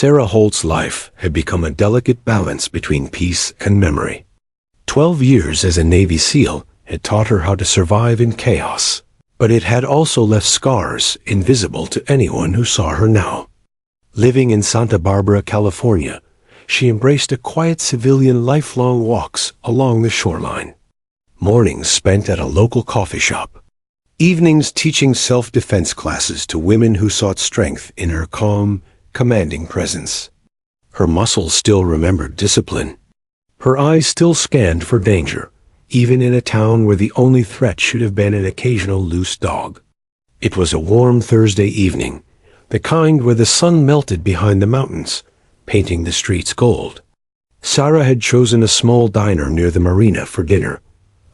Sarah Holt's life had become a delicate balance between peace and memory. 12 years as a Navy SEAL had taught her how to survive in chaos, but it had also left scars invisible to anyone who saw her now. Living in Santa Barbara, California, she embraced a quiet civilian lifelong walks along the shoreline. Mornings spent at a local coffee shop. Evenings teaching self-defense classes to women who sought strength in her calm, commanding presence. Her muscles still remembered discipline. Her eyes still scanned for danger, even in a town where the only threat should have been an occasional loose dog. It was a warm Thursday evening, the kind where the sun melted behind the mountains, painting the streets gold. Sarah had chosen a small diner near the marina for dinner,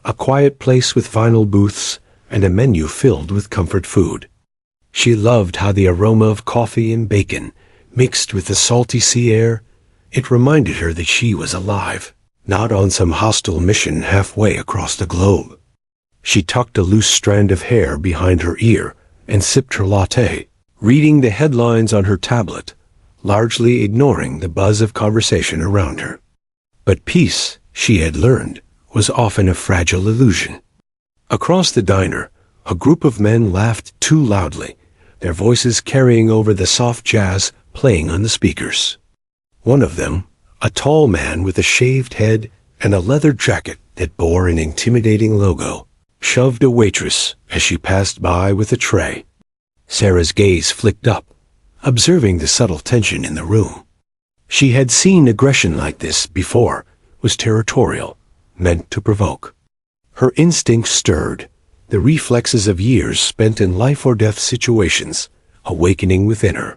a quiet place with vinyl booths and a menu filled with comfort food. She loved how the aroma of coffee and bacon mixed with the salty sea air. It reminded her that she was alive, not on some hostile mission halfway across the globe. She tucked a loose strand of hair behind her ear and sipped her latte, reading the headlines on her tablet, largely ignoring the buzz of conversation around her. But peace, she had learned, was often a fragile illusion. Across the diner, a group of men laughed too loudly, their voices carrying over the soft jazz playing on the speakers. One of them, a tall man with a shaved head and a leather jacket that bore an intimidating logo, shoved a waitress as she passed by with a tray. Sarah's gaze flicked up, observing the subtle tension in the room. She had seen aggression like this before, was territorial, meant to provoke. Her instincts stirred, the reflexes of years spent in life-or-death situations, awakening within her.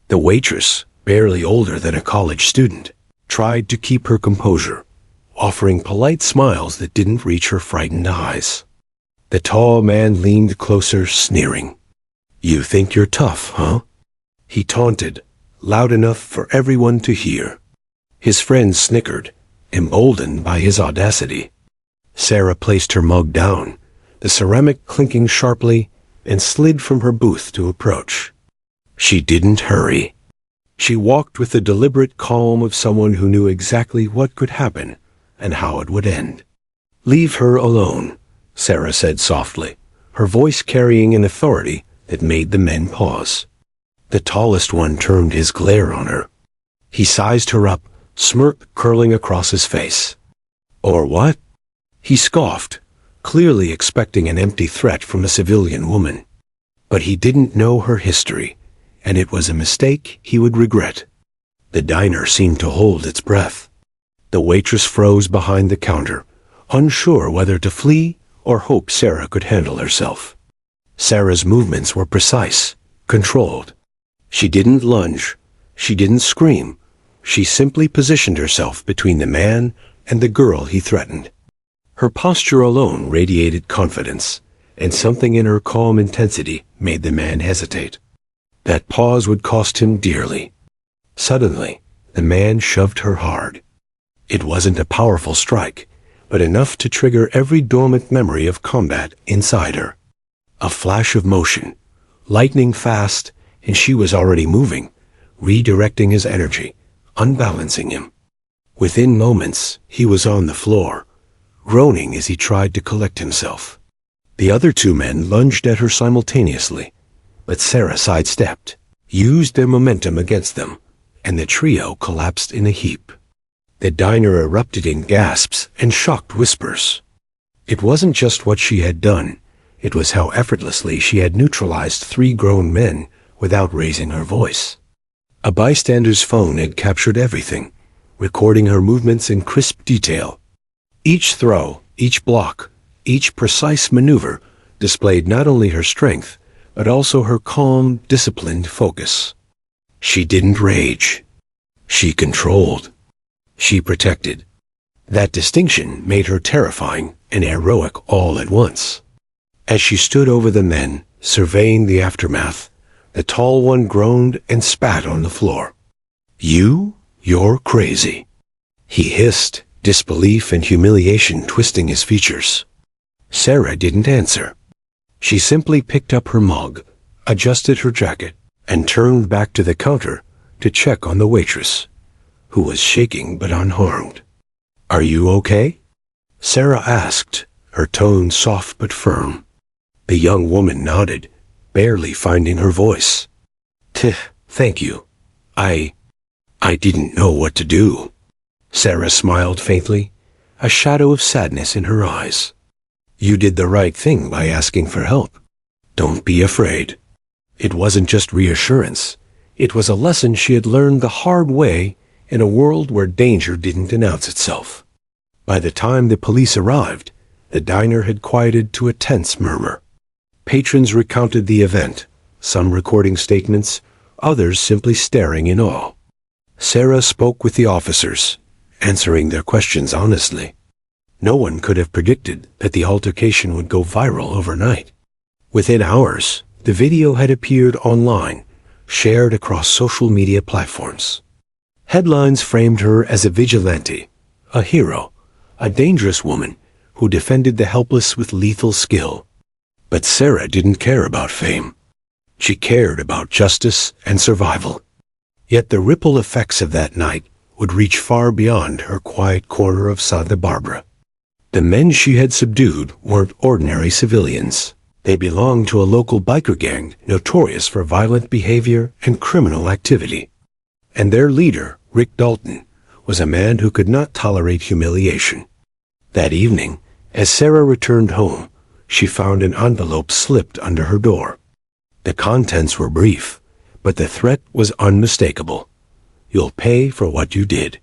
The waitress, barely older than a college student, tried to keep her composure, offering polite smiles that didn't reach her frightened eyes. The tall man leaned closer, sneering. "You think you're tough, huh?" he taunted, loud enough for everyone to hear. His friend snickered, emboldened by his audacity. Sarah placed her mug down, the ceramic clinking sharply, and slid from her booth to approach. She didn't hurry. She walked with the deliberate calm of someone who knew exactly what could happen and how it would end. "Leave her alone," Sarah said softly, her voice carrying an authority that made the men pause. The tallest one turned his glare on her. He sized her up, smirk curling across his face. "Or what?" He scoffed, clearly expecting an empty threat from a civilian woman. But he didn't know her history, and it was a mistake he would regret. The diner seemed to hold its breath. The waitress froze behind the counter, unsure whether to flee or hope Sarah could handle herself. Sarah's movements were precise, controlled. She didn't lunge, she didn't scream. She simply positioned herself between the man and the girl he threatened. Her posture alone radiated confidence, and something in her calm intensity made the man hesitate. That pause would cost him dearly. Suddenly, the man shoved her hard. It wasn't a powerful strike, but enough to trigger every dormant memory of combat inside her. A flash of motion, lightning fast, and she was already moving, redirecting his energy, unbalancing him. Within moments, he was on the floor, groaning as he tried to collect himself. The other two men lunged at her simultaneously, but Sarah sidestepped, used their momentum against them, and the trio collapsed in a heap. The diner erupted in gasps and shocked whispers. It wasn't just what she had done, it was how effortlessly she had neutralized three grown men without raising her voice. A bystander's phone had captured everything, recording her movements in crisp detail. Each throw, each block, each precise maneuver displayed not only her strength, but also her calm, disciplined focus. She didn't rage. She controlled. She protected. That distinction made her terrifying and heroic all at once. As she stood over the men, surveying the aftermath, the tall one groaned and spat on the floor. You're crazy," he hissed, disbelief and humiliation twisting his features. Sarah didn't answer. She simply picked up her mug, adjusted her jacket, and turned back to the counter to check on the waitress, who was shaking but unharmed. "Are you okay?" Sarah asked, her tone soft but firm. The young woman nodded, barely finding her voice. Thank you. I didn't know what to do." Sarah smiled faintly, a shadow of sadness in her eyes. "You did the right thing by asking for help. Don't be afraid." It wasn't just reassurance. It was a lesson she had learned the hard way in a world where danger didn't announce itself. By the time the police arrived, the diner had quieted to a tense murmur. Patrons recounted the event, some recording statements, others simply staring in awe. Sarah spoke with the officers, answering their questions honestly. No one could have predicted that the altercation would go viral overnight. Within hours, the video had appeared online, shared across social media platforms. Headlines framed her as a vigilante, a hero, a dangerous woman who defended the helpless with lethal skill. But Sarah didn't care about fame. She cared about justice and survival. Yet the ripple effects of that night would reach far beyond her quiet corner of Santa Barbara. The men she had subdued weren't ordinary civilians. They belonged to a local biker gang notorious for violent behavior and criminal activity. And their leader, Rick Dalton, was a man who could not tolerate humiliation. That evening, as Sarah returned home, she found an envelope slipped under her door. The contents were brief, but the threat was unmistakable. "You'll pay for what you did."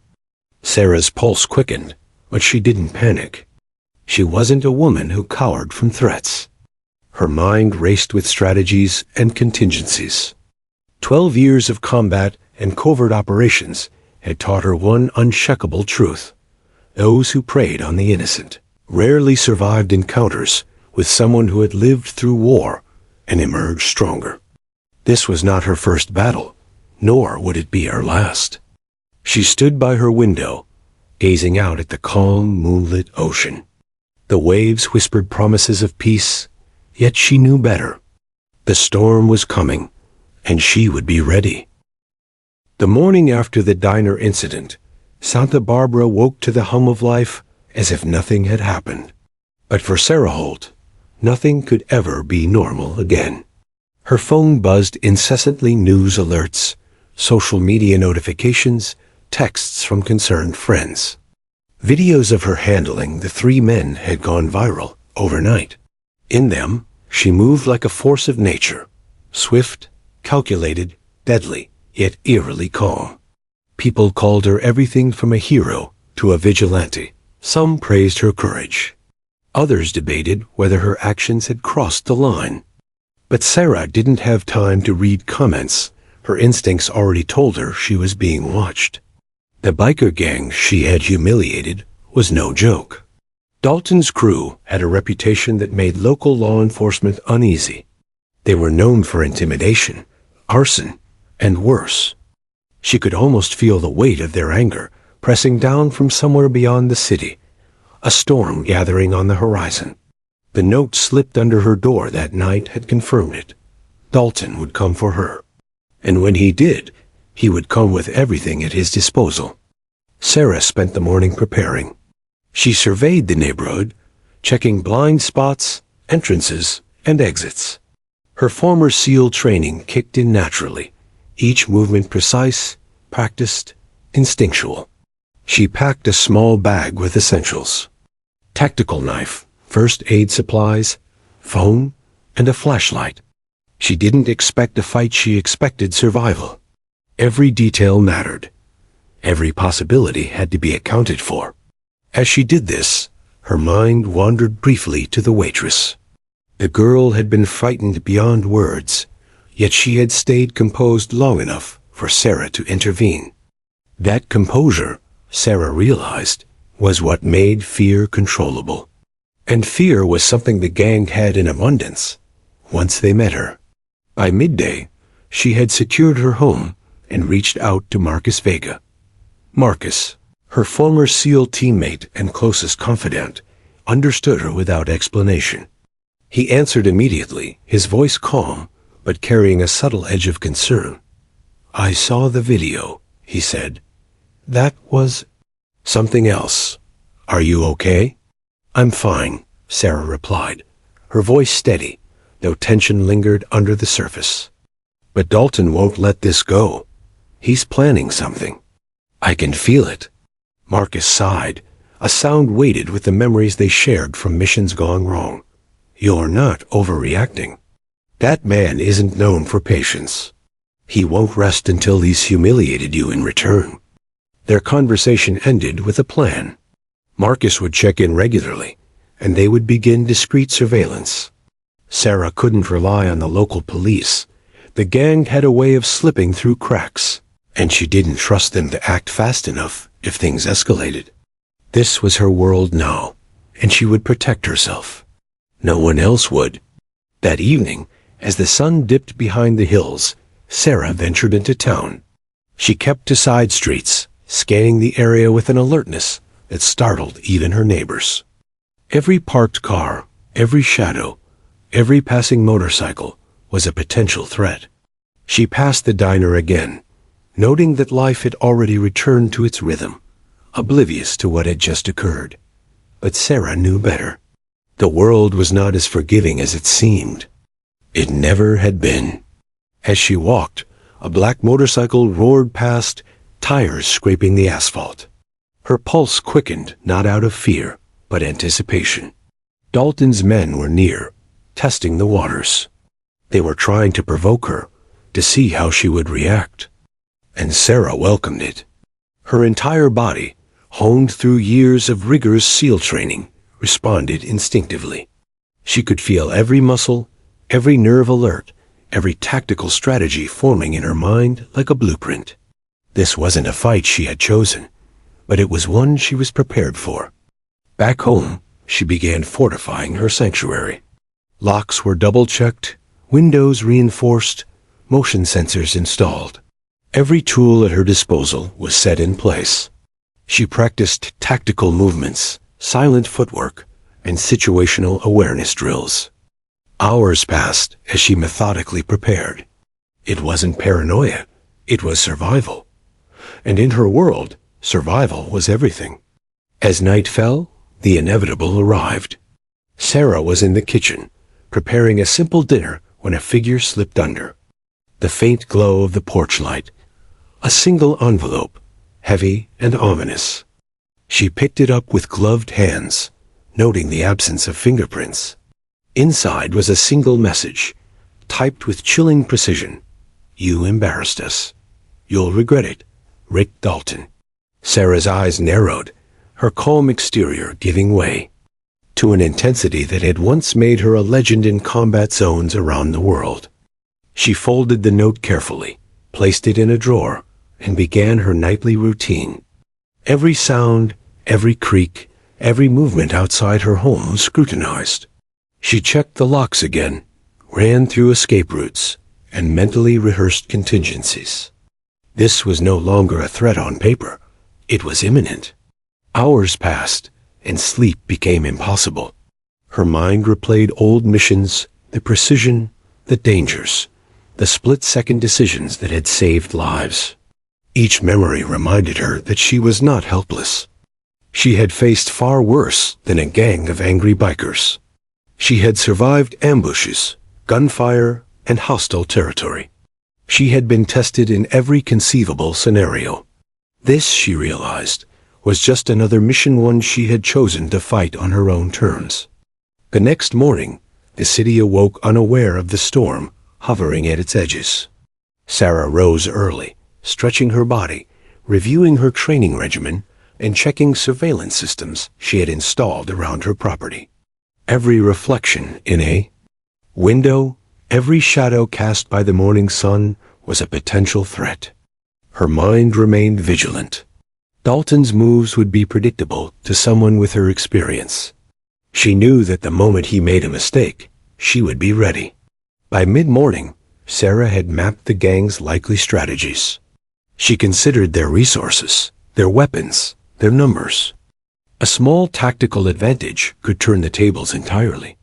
Sarah's pulse quickened, but she didn't panic. She wasn't a woman who cowered from threats. Her mind raced with strategies and contingencies. 12 years of combat and covert operations had taught her one unshakable truth. Those who preyed on the innocent rarely survived encounters with someone who had lived through war and emerged stronger. This was not her first battle, nor would it be her last. She stood by her window, gazing out at the calm, moonlit ocean. The waves whispered promises of peace, yet she knew better. The storm was coming, and she would be ready. The morning after the diner incident, Santa Barbara woke to the hum of life as if nothing had happened. But for Sarah Holt, nothing could ever be normal again. Her phone buzzed incessantly, news alerts, social media notifications, texts from concerned friends. Videos of her handling the 3 men had gone viral overnight. In them, she moved like a force of nature, swift, calculated, deadly, yet eerily calm. People called her everything from a hero to a vigilante. Some praised her courage. Others debated whether her actions had crossed the line. But Sarah didn't have time to read comments. Her instincts already told her she was being watched. The biker gang she had humiliated was no joke. Dalton's crew had a reputation that made local law enforcement uneasy. They were known for intimidation, arson, and worse. She could almost feel the weight of their anger pressing down from somewhere beyond the city, a storm gathering on the horizon. The note slipped under her door that night had confirmed it. Dalton would come for her. And when he did, he would come with everything at his disposal. Sarah spent the morning preparing. She surveyed the neighborhood, checking blind spots, entrances, and exits. Her former SEAL training kicked in naturally, each movement precise, practiced, instinctual. She packed a small bag with essentials: tactical knife, first aid supplies, phone, and a flashlight. She didn't expect a fight, she expected survival. Every detail mattered. Every possibility had to be accounted for. As she did this, her mind wandered briefly to the waitress. The girl had been frightened beyond words, yet she had stayed composed long enough for Sarah to intervene. That composure, Sarah realized, was what made fear controllable. And fear was something the gang had in abundance once they met her. By midday, she had secured her home and reached out to Marcus Vega. Marcus, her former SEAL teammate and closest confidant, understood her without explanation. He answered immediately, his voice calm, but carrying a subtle edge of concern. "I saw the video," he said. "That was something else. Are you okay?" "I'm fine," Sarah replied, her voice steady, though tension lingered under the surface. "But Dalton won't let this go. He's planning something. I can feel it." Marcus sighed, a sound weighted with the memories they shared from missions gone wrong. "You're not overreacting. That man isn't known for patience. He won't rest until he's humiliated you in return." Their conversation ended with a plan. Marcus would check in regularly, and they would begin discreet surveillance. Sarah couldn't rely on the local police. The gang had a way of slipping through cracks, and she didn't trust them to act fast enough if things escalated. This was her world now, and she would protect herself. No one else would. That evening, as the sun dipped behind the hills, Sarah ventured into town. She kept to side streets, scanning the area with an alertness that startled even her neighbors. Every parked car, every shadow, every passing motorcycle was a potential threat. She passed the diner again, noting that life had already returned to its rhythm, oblivious to what had just occurred. But Sarah knew better. The world was not as forgiving as it seemed. It never had been. As she walked, a black motorcycle roared past, tires scraping the asphalt. Her pulse quickened, not out of fear, but anticipation. Dalton's men were near, testing the waters. They were trying to provoke her, to see how she would react. And Sarah welcomed it. Her entire body, honed through years of rigorous SEAL training, responded instinctively. She could feel every muscle, every nerve alert, every tactical strategy forming in her mind like a blueprint. This wasn't a fight she had chosen, but it was one she was prepared for. Back home, she began fortifying her sanctuary. Locks were double-checked, windows reinforced, motion sensors installed. Every tool at her disposal was set in place. She practiced tactical movements, silent footwork, and situational awareness drills. Hours passed as she methodically prepared. It wasn't paranoia, it was survival. And in her world, survival was everything. As night fell, the inevitable arrived. Sarah was in the kitchen, preparing a simple dinner when a figure slipped under. The faint glow of the porch light, a single envelope, heavy and ominous. She picked it up with gloved hands, noting the absence of fingerprints. Inside was a single message, typed with chilling precision. "You embarrassed us. You'll regret it. Rick Dalton." Sarah's eyes narrowed, her calm exterior giving way to an intensity that had once made her a legend in combat zones around the world. She folded the note carefully, placed it in a drawer, and began her nightly routine. Every sound, every creak, every movement outside her home was scrutinized. She checked the locks again, ran through escape routes, and mentally rehearsed contingencies. This was no longer a threat on paper. It was imminent. Hours passed, and sleep became impossible. Her mind replayed old missions, the precision, the dangers, the split-second decisions that had saved lives. Each memory reminded her that she was not helpless. She had faced far worse than a gang of angry bikers. She had survived ambushes, gunfire, and hostile territory. She had been tested in every conceivable scenario. This, she realized, was just another mission, one she had chosen to fight on her own terms. The next morning, the city awoke unaware of the storm hovering at its edges. Sarah rose early, stretching her body, reviewing her training regimen, and checking surveillance systems she had installed around her property. Every reflection in a window, every shadow cast by the morning sun was a potential threat. Her mind remained vigilant. Dalton's moves would be predictable to someone with her experience. She knew that the moment he made a mistake, she would be ready. By mid-morning, Sarah had mapped the gang's likely strategies. She considered their resources, their weapons, their numbers. A small tactical advantage could turn the tables entirely.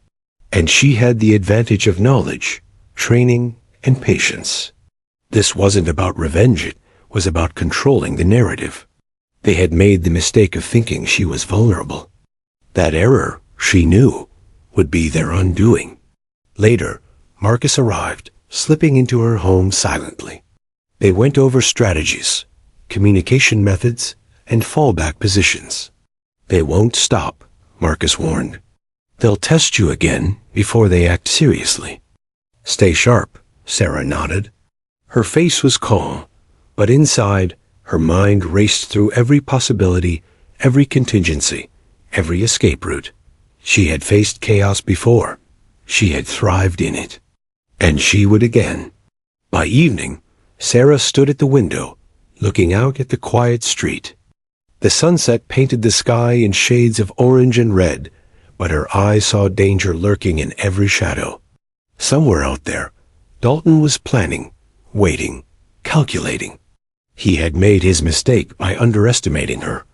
And she had the advantage of knowledge, training, and patience. This wasn't about revenge, it was about controlling the narrative. They had made the mistake of thinking she was vulnerable. That error, she knew, would be their undoing. Later, Marcus arrived, slipping into her home silently. They went over strategies, communication methods, and fallback positions. They won't stop, Marcus warned. They'll test you again before they act seriously. Stay sharp, Sarah nodded. Her face was calm, but inside, her mind raced through every possibility, every contingency, every escape route. She had faced chaos before. She had thrived in it. And she would again. By evening, Sarah stood at the window, looking out at the quiet street. The sunset painted the sky in shades of orange and red, but her eyes saw danger lurking in every shadow. Somewhere out there, Dalton was planning, waiting, calculating. He had made his mistake by underestimating her,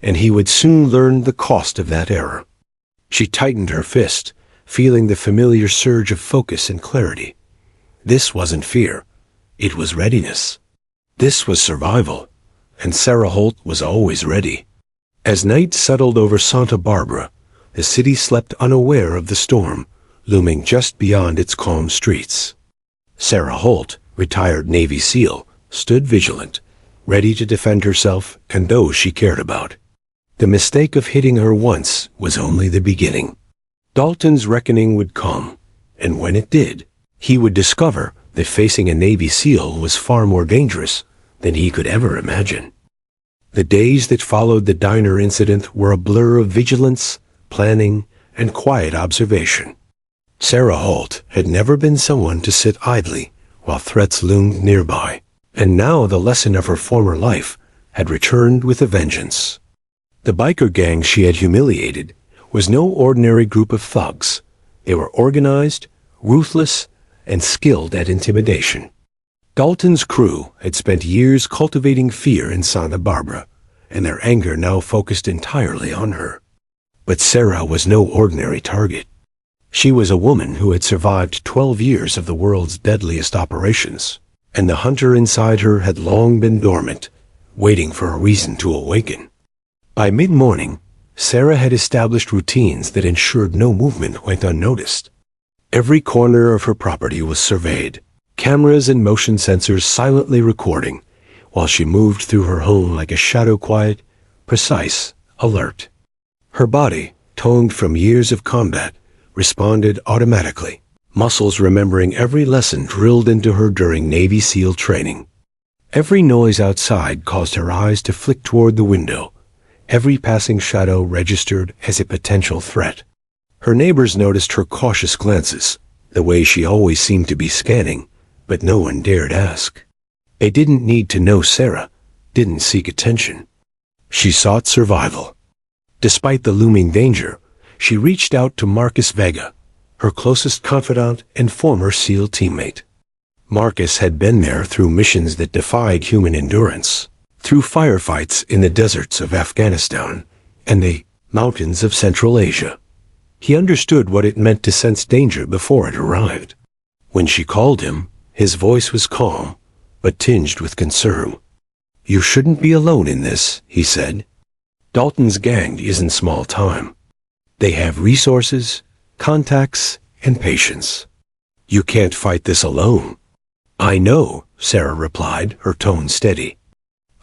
and he would soon learn the cost of that error. She tightened her fist, feeling the familiar surge of focus and clarity. This wasn't fear. It was readiness. This was survival, and Sarah Holt was always ready. As night settled over Santa Barbara, the city slept unaware of the storm, looming just beyond its calm streets. Sarah Holt, retired Navy SEAL, stood vigilant, ready to defend herself and those she cared about. The mistake of hitting her once was only the beginning. Dalton's reckoning would come, and when it did, he would discover that facing a Navy SEAL was far more dangerous than he could ever imagine. The days that followed the diner incident were a blur of vigilance, planning, and quiet observation. Sarah Holt had never been someone to sit idly while threats loomed nearby, and now the lesson of her former life had returned with a vengeance. The biker gang she had humiliated was no ordinary group of thugs. They were organized, ruthless, and skilled at intimidation. Dalton's crew had spent years cultivating fear in Santa Barbara, and their anger now focused entirely on her. But Sarah was no ordinary target. She was a woman who had survived 12 years of the world's deadliest operations, and the hunter inside her had long been dormant, waiting for a reason to awaken. By mid-morning, Sarah had established routines that ensured no movement went unnoticed. Every corner of her property was surveyed, cameras and motion sensors silently recording, while she moved through her home like a shadow, quiet, precise, alert. Her body, toned from years of combat, responded automatically, muscles remembering every lesson drilled into her during Navy SEAL training. Every noise outside caused her eyes to flick toward the window. Every passing shadow registered as a potential threat. Her neighbors noticed her cautious glances, the way she always seemed to be scanning, but no one dared ask. They didn't need to know Sarah, didn't seek attention. She sought survival. Despite the looming danger, she reached out to Marcus Vega, her closest confidant and former SEAL teammate. Marcus had been there through missions that defied human endurance, through firefights in the deserts of Afghanistan and the mountains of Central Asia. He understood what it meant to sense danger before it arrived. When she called him, his voice was calm, but tinged with concern. "You shouldn't be alone in this," he said. "Dalton's gang isn't small time. They have resources, contacts, and patience. You can't fight this alone." "I know," Sarah replied, her tone steady.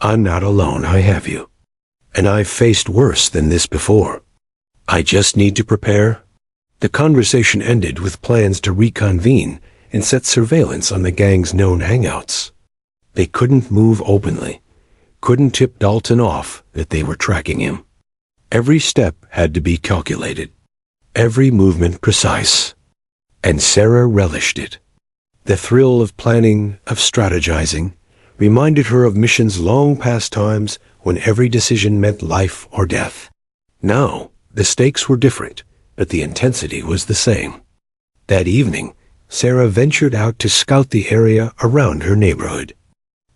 "I'm not alone, I have you. And I've faced worse than this before. I just need to prepare." The conversation ended with plans to reconvene and set surveillance on the gang's known hangouts. They couldn't move openly, couldn't tip Dalton off that they were tracking him. Every step had to be calculated, every movement precise. And Sarah relished it. The thrill of planning, of strategizing, reminded her of missions long past times when every decision meant life or death. Now, the stakes were different, but the intensity was the same. That evening, Sarah ventured out to scout the area around her neighborhood.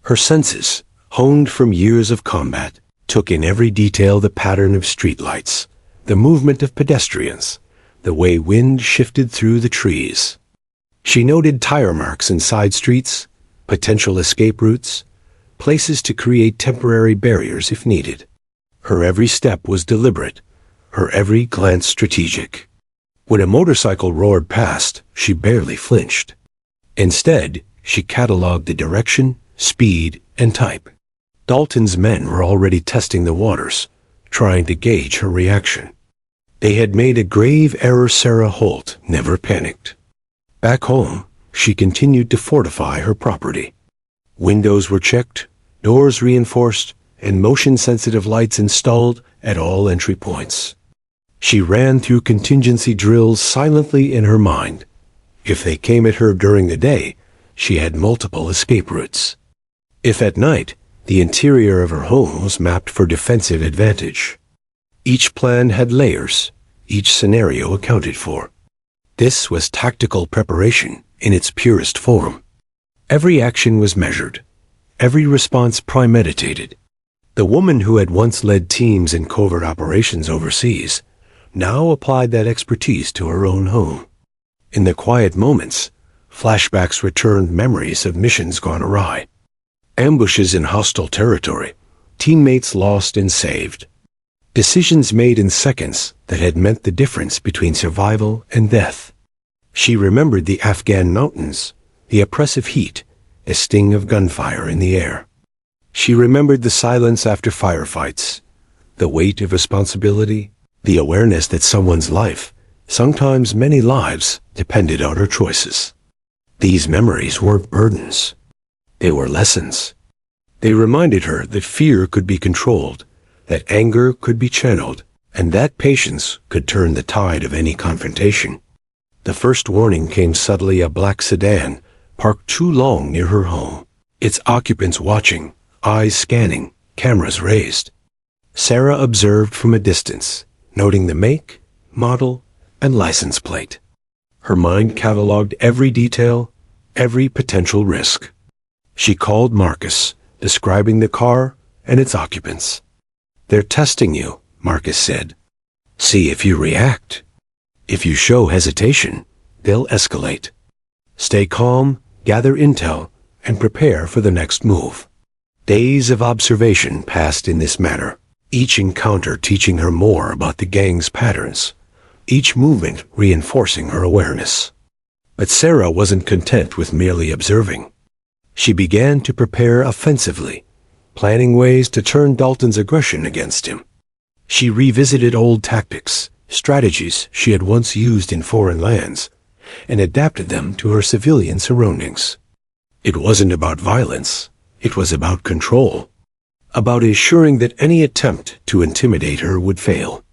Her senses, honed from years of combat, took in every detail: the pattern of streetlights, the movement of pedestrians, the way wind shifted through the trees. She noted tire marks in side streets, potential escape routes, places to create temporary barriers if needed. Her every step was deliberate, her every glance strategic. When a motorcycle roared past, she barely flinched. Instead, she cataloged the direction, speed, and type. Dalton's men were already testing the waters, trying to gauge her reaction. They had made a grave error. Sarah Holt never panicked. Back home, she continued to fortify her property. Windows were checked, doors reinforced, and motion-sensitive lights installed at all entry points. She ran through contingency drills silently in her mind. If they came at her during the day, she had multiple escape routes. If at night, the interior of her home was mapped for defensive advantage. Each plan had layers, each scenario accounted for. This was tactical preparation in its purest form. Every action was measured, every response premeditated. The woman who had once led teams in covert operations overseas now applied that expertise to her own home. In the quiet moments, flashbacks returned memories of missions gone awry. Ambushes in hostile territory, teammates lost and saved. Decisions made in seconds that had meant the difference between survival and death. She remembered the Afghan mountains, the oppressive heat, a sting of gunfire in the air. She remembered the silence after firefights, the weight of responsibility, the awareness that someone's life, sometimes many lives, depended on her choices. These memories weren't burdens. They were lessons. They reminded her that fear could be controlled, that anger could be channeled, and that patience could turn the tide of any confrontation. The first warning came suddenly: a black sedan, parked too long near her home, its occupants watching, eyes scanning, cameras raised. Sarah observed from a distance, noting the make, model, and license plate. Her mind cataloged every detail, every potential risk. She called Marcus, describing the car and its occupants. "They're testing you," Marcus said. "See if you react. If you show hesitation, they'll escalate. Stay calm, gather intel, and prepare for the next move." Days of observation passed in this manner, each encounter teaching her more about the gang's patterns, each movement reinforcing her awareness. But Sarah wasn't content with merely observing. She began to prepare offensively, planning ways to turn Dalton's aggression against him. She revisited old tactics, strategies she had once used in foreign lands, and adapted them to her civilian surroundings. It wasn't about violence, it was about control, about ensuring that any attempt to intimidate her would fail.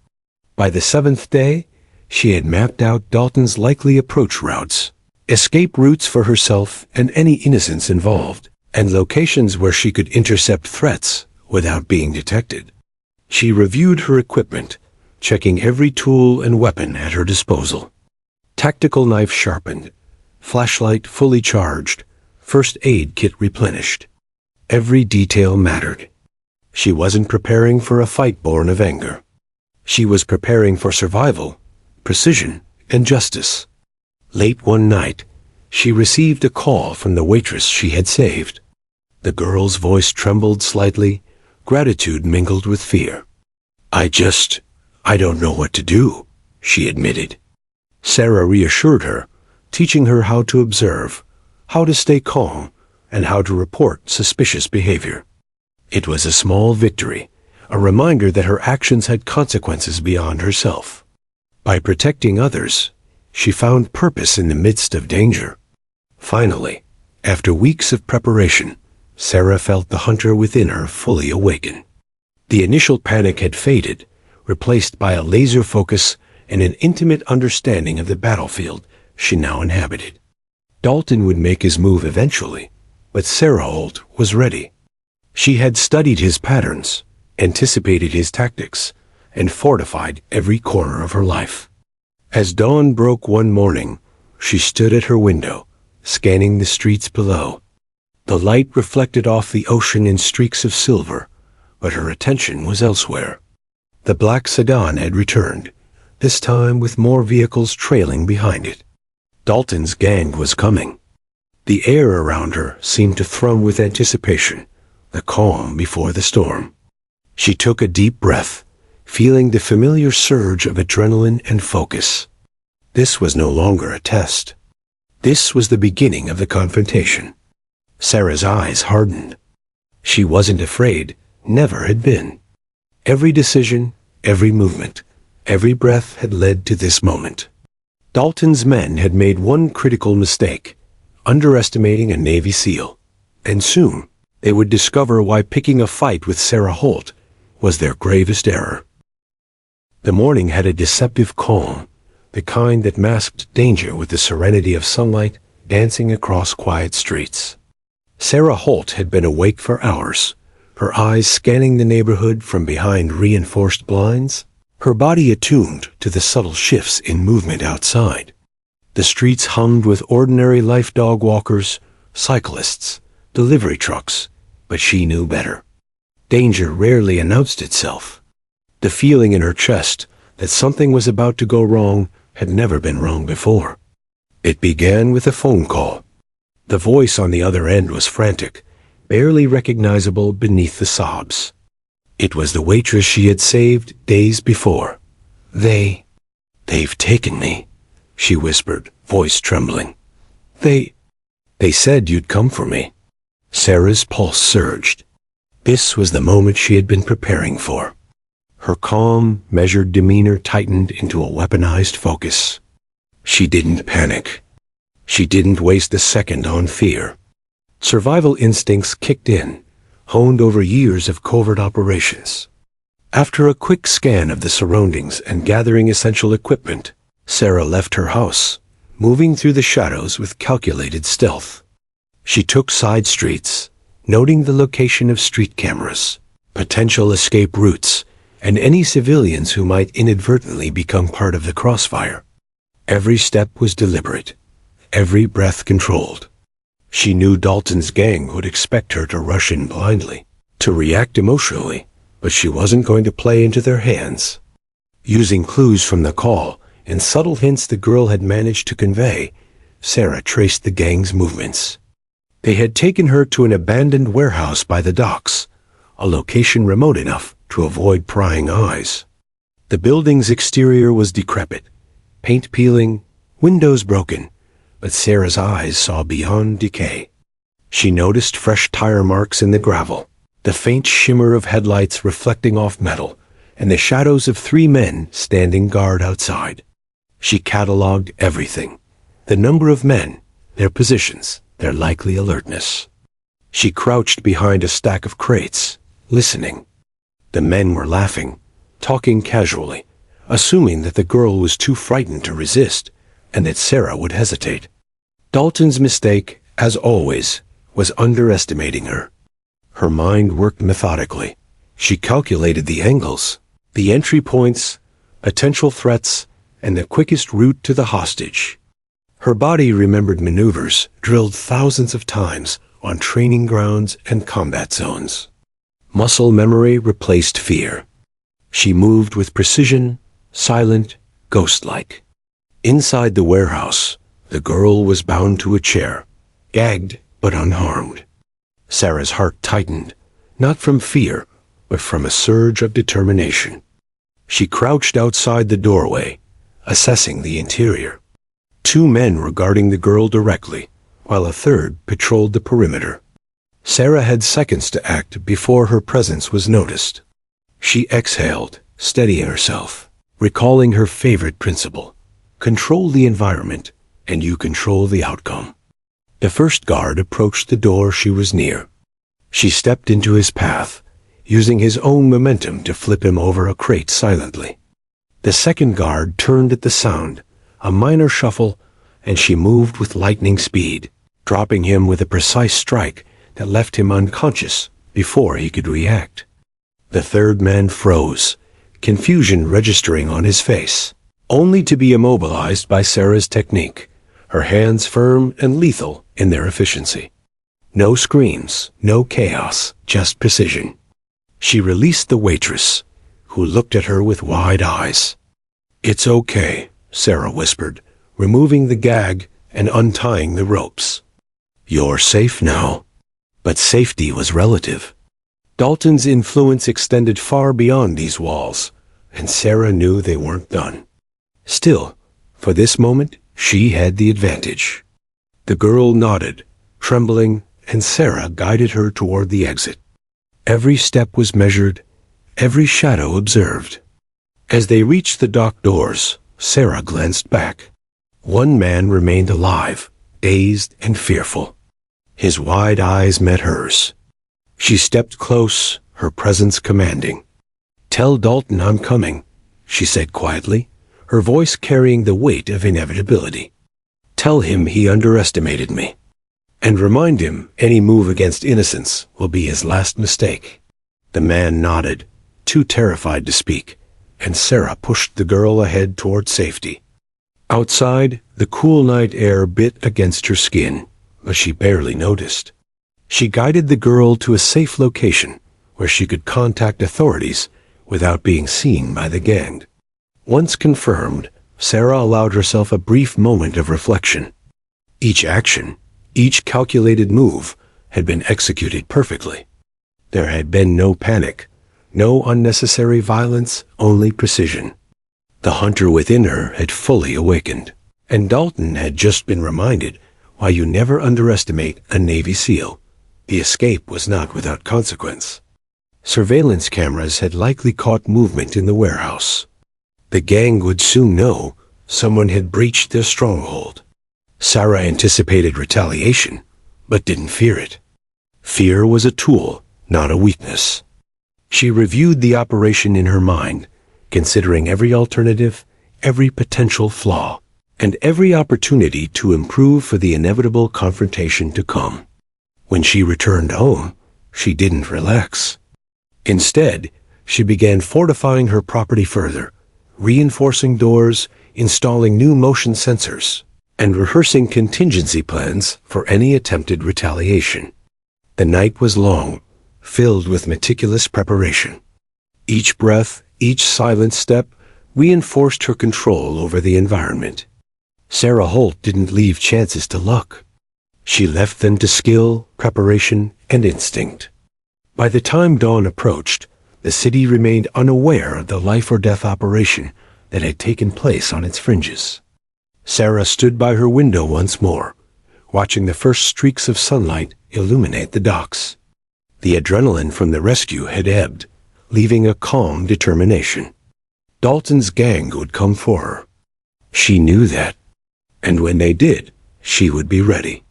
By the seventh day, she had mapped out Dalton's likely approach routes, escape routes for herself and any innocents involved, and locations where she could intercept threats without being detected. She reviewed her equipment, checking every tool and weapon at her disposal. Tactical knife sharpened, flashlight fully charged, first aid kit replenished. Every detail mattered. She wasn't preparing for a fight born of anger. She was preparing for survival, precision, and justice. Late one night, she received a call from the waitress she had saved. The girl's voice trembled slightly, gratitude mingled with fear. I don't know what to do," she admitted. Sarah reassured her, teaching her how to observe, how to stay calm, and how to report suspicious behavior. It was a small victory, a reminder that her actions had consequences beyond herself. By protecting others, she found purpose in the midst of danger. Finally, after weeks of preparation, Sarah felt the hunter within her fully awaken. The initial panic had faded, replaced by a laser focus and an intimate understanding of the battlefield she now inhabited. Dalton would make his move eventually, but Sarah Holt was ready. She had studied his patterns, anticipated his tactics, and fortified every corner of her life. As dawn broke one morning, she stood at her window, scanning the streets below. The light reflected off the ocean in streaks of silver, but her attention was elsewhere. The black sedan had returned, this time with more vehicles trailing behind it. Dalton's gang was coming. The air around her seemed to thrum with anticipation, the calm before the storm. She took a deep breath, feeling the familiar surge of adrenaline and focus. This was no longer a test. This was the beginning of the confrontation. Sarah's eyes hardened. She wasn't afraid, never had been. Every decision, every movement, every breath had led to this moment. Dalton's men had made one critical mistake, underestimating a Navy SEAL. And soon, they would discover why picking a fight with Sarah Holt was their gravest error. The morning had a deceptive calm, the kind that masked danger with the serenity of sunlight dancing across quiet streets. Sarah Holt had been awake for hours, her eyes scanning the neighborhood from behind reinforced blinds, her body attuned to the subtle shifts in movement outside. The streets hummed with ordinary life, dog walkers, cyclists, delivery trucks, but she knew better. Danger rarely announced itself. The feeling in her chest that something was about to go wrong had never been wrong before. It began with a phone call. The voice on the other end was frantic, barely recognizable beneath the sobs. It was the waitress she had saved days before. They've taken me, she whispered, voice trembling. They said you'd come for me. Sarah's pulse surged. This was the moment she had been preparing for. Her calm, measured demeanor tightened into a weaponized focus. She didn't panic. She didn't waste a second on fear. Survival instincts kicked in, honed over years of covert operations. After a quick scan of the surroundings and gathering essential equipment, Sarah left her house, moving through the shadows with calculated stealth. She took side streets, noting the location of street cameras, potential escape routes, and any civilians who might inadvertently become part of the crossfire. Every step was deliberate, every breath controlled. She knew Dalton's gang would expect her to rush in blindly, to react emotionally, but she wasn't going to play into their hands. Using clues from the call and subtle hints the girl had managed to convey, Sarah traced the gang's movements. They had taken her to an abandoned warehouse by the docks, a location remote enough to avoid prying eyes. The building's exterior was decrepit, paint peeling, windows broken, but Sarah's eyes saw beyond decay. She noticed fresh tire marks in the gravel, the faint shimmer of headlights reflecting off metal, and the shadows of 3 men standing guard outside. She cataloged everything, the number of men, their positions, their likely alertness. She crouched behind a stack of crates, listening. The men were laughing, talking casually, assuming that the girl was too frightened to resist and that Sarah would hesitate. Dalton's mistake, as always, was underestimating her. Her mind worked methodically. She calculated the angles, the entry points, potential threats, and the quickest route to the hostage. Her body remembered maneuvers drilled thousands of times on training grounds and combat zones. Muscle memory replaced fear. She moved with precision, silent, ghost-like. Inside the warehouse, the girl was bound to a chair, gagged but unharmed. Sarah's heart tightened, not from fear, but from a surge of determination. She crouched outside the doorway, assessing the interior. 2 men were guarding the girl directly, while a third patrolled the perimeter. Sarah had seconds to act before her presence was noticed. She exhaled, steadying herself, recalling her favorite principle: control the environment, and you control the outcome. The first guard approached the door she was near. She stepped into his path, using his own momentum to flip him over a crate silently. The second guard turned at the sound, a minor shuffle, and she moved with lightning speed, dropping him with a precise strike that left him unconscious before he could react. The third man froze, confusion registering on his face, only to be immobilized by Sarah's technique, her hands firm and lethal in their efficiency. No screams, no chaos, just precision. She released the waitress, who looked at her with wide eyes. "It's okay," Sarah whispered, removing the gag and untying the ropes. "You're safe now." But safety was relative. Dalton's influence extended far beyond these walls, and Sarah knew they weren't done. Still, for this moment, she had the advantage. The girl nodded, trembling, and Sarah guided her toward the exit. Every step was measured, every shadow observed. As they reached the dock doors, Sarah glanced back. One man remained alive, dazed and fearful. His wide eyes met hers. She stepped close, her presence commanding. "Tell Dalton I'm coming," she said quietly, her voice carrying the weight of inevitability. "Tell him he underestimated me. And remind him any move against innocence will be his last mistake." The man nodded, too terrified to speak, and Sarah pushed the girl ahead toward safety. Outside, the cool night air bit against her skin, but she barely noticed. She guided the girl to a safe location where she could contact authorities without being seen by the gang. Once confirmed, Sarah allowed herself a brief moment of reflection. Each action, each calculated move, had been executed perfectly. There had been no panic, no unnecessary violence, only precision. The hunter within her had fully awakened, and Dalton had just been reminded why you never underestimate a Navy SEAL. The escape was not without consequence. Surveillance cameras had likely caught movement in the warehouse. The gang would soon know someone had breached their stronghold. Sarah anticipated retaliation, but didn't fear it. Fear was a tool, not a weakness. She reviewed the operation in her mind, considering every alternative, every potential flaw, and every opportunity to improve for the inevitable confrontation to come. When she returned home, she didn't relax. Instead, she began fortifying her property further, reinforcing doors, installing new motion sensors, and rehearsing contingency plans for any attempted retaliation. The night was long, filled with meticulous preparation. Each breath, each silent step, reinforced her control over the environment. Sarah Holt didn't leave chances to luck. She left them to skill, preparation, and instinct. By the time dawn approached, the city remained unaware of the life-or-death operation that had taken place on its fringes. Sarah stood by her window once more, watching the first streaks of sunlight illuminate the docks. The adrenaline from the rescue had ebbed, leaving a calm determination. Dalton's gang would come for her. She knew that. And when they did, she would be ready.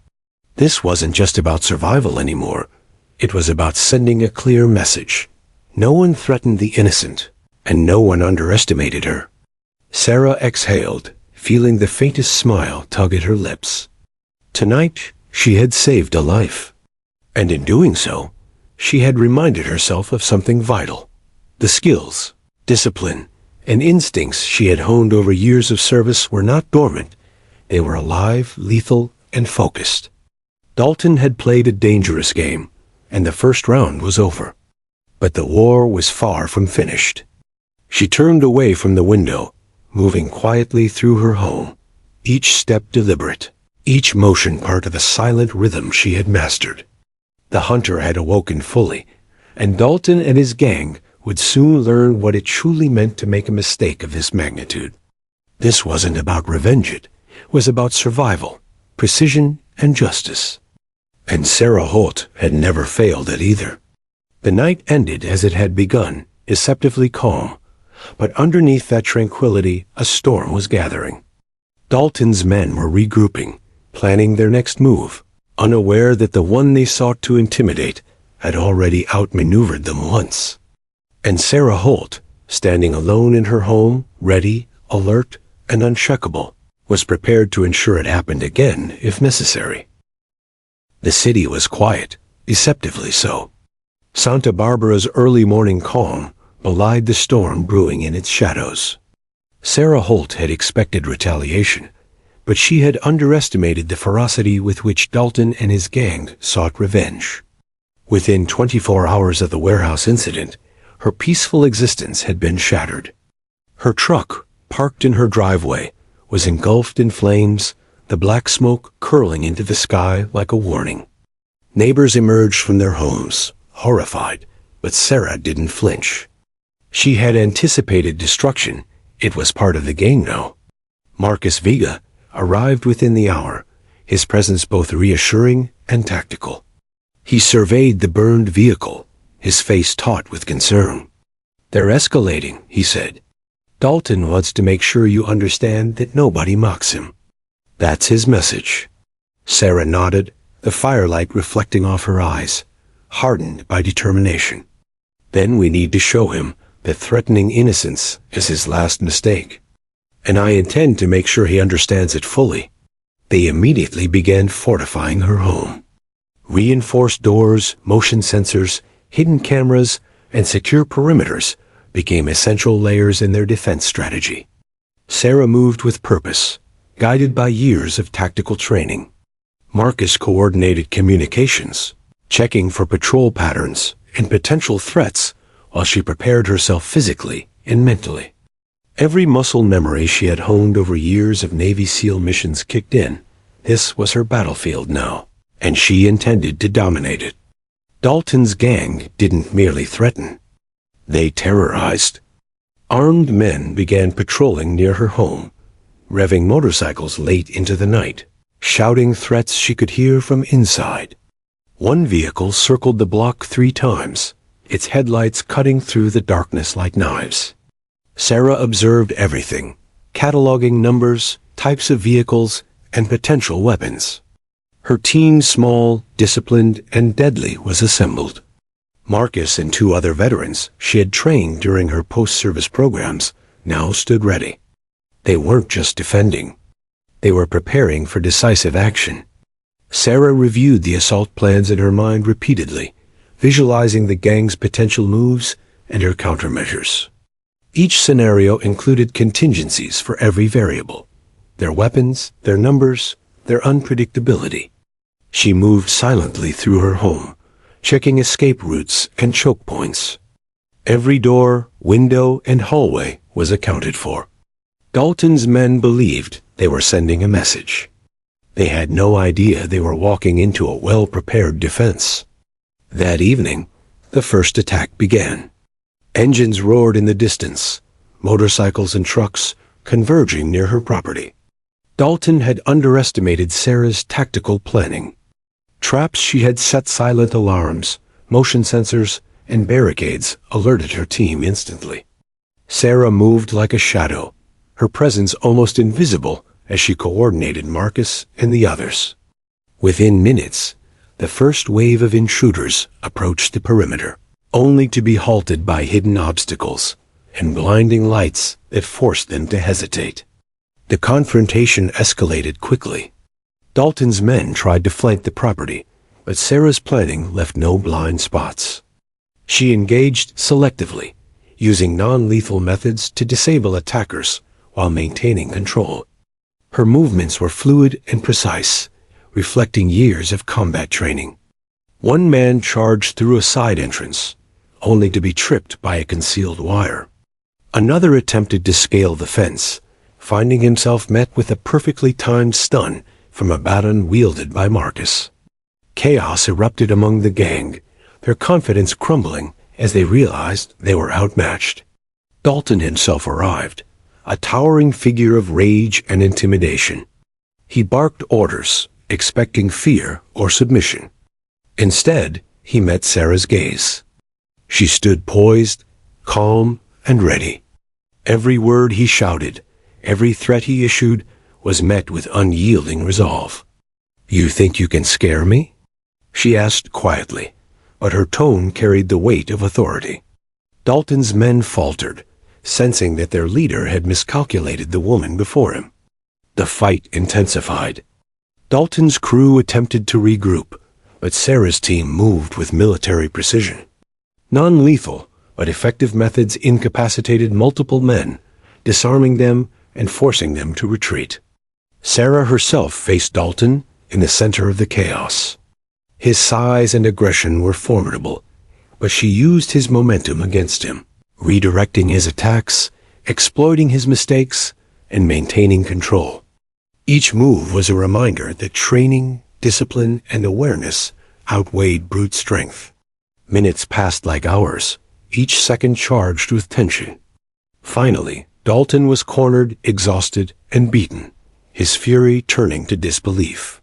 This wasn't just about survival anymore. It was about sending a clear message. No one threatened the innocent, and no one underestimated her. Sarah exhaled, feeling the faintest smile tug at her lips. Tonight, she had saved a life. And in doing so, she had reminded herself of something vital. The skills, discipline, and instincts she had honed over years of service were not dormant. They were alive, lethal, and focused. Dalton had played a dangerous game, and the first round was over. But the war was far from finished. She turned away from the window, moving quietly through her home, each step deliberate, each motion part of a silent rhythm she had mastered. The hunter had awoken fully, and Dalton and his gang would soon learn what it truly meant to make a mistake of this magnitude. This wasn't about revenge, it was about survival, precision, and justice. And Sarah Holt had never failed at either. The night ended as it had begun, deceptively calm, but underneath that tranquility a storm was gathering. Dalton's men were regrouping, planning their next move, unaware that the one they sought to intimidate had already outmaneuvered them once. And Sarah Holt, standing alone in her home, ready, alert, and unshakable, was prepared to ensure it happened again if necessary. The city was quiet, deceptively so. Santa Barbara's early morning calm belied the storm brewing in its shadows. Sarah Holt had expected retaliation, but she had underestimated the ferocity with which Dalton and his gang sought revenge. Within 24 hours of the warehouse incident, her peaceful existence had been shattered. Her truck, parked in her driveway, was engulfed in flames, the black smoke curling into the sky like a warning. Neighbors emerged from their homes, horrified, but Sarah didn't flinch. She had anticipated destruction. It was part of the game now. Marcus Vega arrived within the hour, his presence both reassuring and tactical. He surveyed the burned vehicle, his face taut with concern. "They're escalating," he said. "Dalton wants to make sure you understand that nobody mocks him." "That's his message." Sarah nodded, the firelight reflecting off her eyes, hardened by determination. "Then we need to show him that threatening innocence is his last mistake. And I intend to make sure he understands it fully." They immediately began fortifying her home. Reinforced doors, motion sensors, hidden cameras, and secure perimeters became essential layers in their defense strategy. Sarah moved with purpose, guided by years of tactical training. Marcus coordinated communications, checking for patrol patterns and potential threats while she prepared herself physically and mentally. Every muscle memory she had honed over years of Navy SEAL missions kicked in. This was her battlefield now, and she intended to dominate it. Dalton's gang didn't merely threaten. They terrorized. Armed men began patrolling near her home, revving motorcycles late into the night, shouting threats she could hear from inside. One vehicle circled the block 3 times, its headlights cutting through the darkness like knives. Sarah observed everything, cataloging numbers, types of vehicles, and potential weapons. Her team, small, disciplined, and deadly, was assembled. Marcus and 2 other veterans she had trained during her post-service programs now stood ready. They weren't just defending. They were preparing for decisive action. Sarah reviewed the assault plans in her mind repeatedly, visualizing the gang's potential moves and her countermeasures. Each scenario included contingencies for every variable: their weapons, their numbers, their unpredictability. She moved silently through her home, checking escape routes and choke points. Every door, window, and hallway was accounted for. Dalton's men believed they were sending a message. They had no idea they were walking into a well-prepared defense. That evening, the first attack began. Engines roared in the distance, motorcycles and trucks converging near her property. Dalton had underestimated Sarah's tactical planning. Traps she had set, silent alarms, motion sensors, and barricades alerted her team instantly. Sarah moved like a shadow, her presence almost invisible as she coordinated Marcus and the others. Within minutes, the first wave of intruders approached the perimeter, only to be halted by hidden obstacles and blinding lights that forced them to hesitate. The confrontation escalated quickly. Dalton's men tried to flank the property, but Sarah's planning left no blind spots. She engaged selectively, using non-lethal methods to disable attackers while maintaining control. Her movements were fluid and precise, reflecting years of combat training. One man charged through a side entrance, only to be tripped by a concealed wire. Another attempted to scale the fence, finding himself met with a perfectly timed stun from a baton wielded by Marcus. Chaos erupted among the gang, their confidence crumbling as they realized they were outmatched. Dalton himself arrived, a towering figure of rage and intimidation. He barked orders, expecting fear or submission. Instead, he met Sarah's gaze. She stood poised, calm, and ready. Every word he shouted, every threat he issued, was met with unyielding resolve. "You think you can scare me?" she asked quietly, but her tone carried the weight of authority. Dalton's men faltered, sensing that their leader had miscalculated the woman before him. The fight intensified. Dalton's crew attempted to regroup, but Sarah's team moved with military precision. Non-lethal, but effective methods incapacitated multiple men, disarming them and forcing them to retreat. Sarah herself faced Dalton in the center of the chaos. His size and aggression were formidable, but she used his momentum against him, redirecting his attacks, exploiting his mistakes, and maintaining control. Each move was a reminder that training, discipline, and awareness outweighed brute strength. Minutes passed like hours, each second charged with tension. Finally, Dalton was cornered, exhausted, and beaten, his fury turning to disbelief.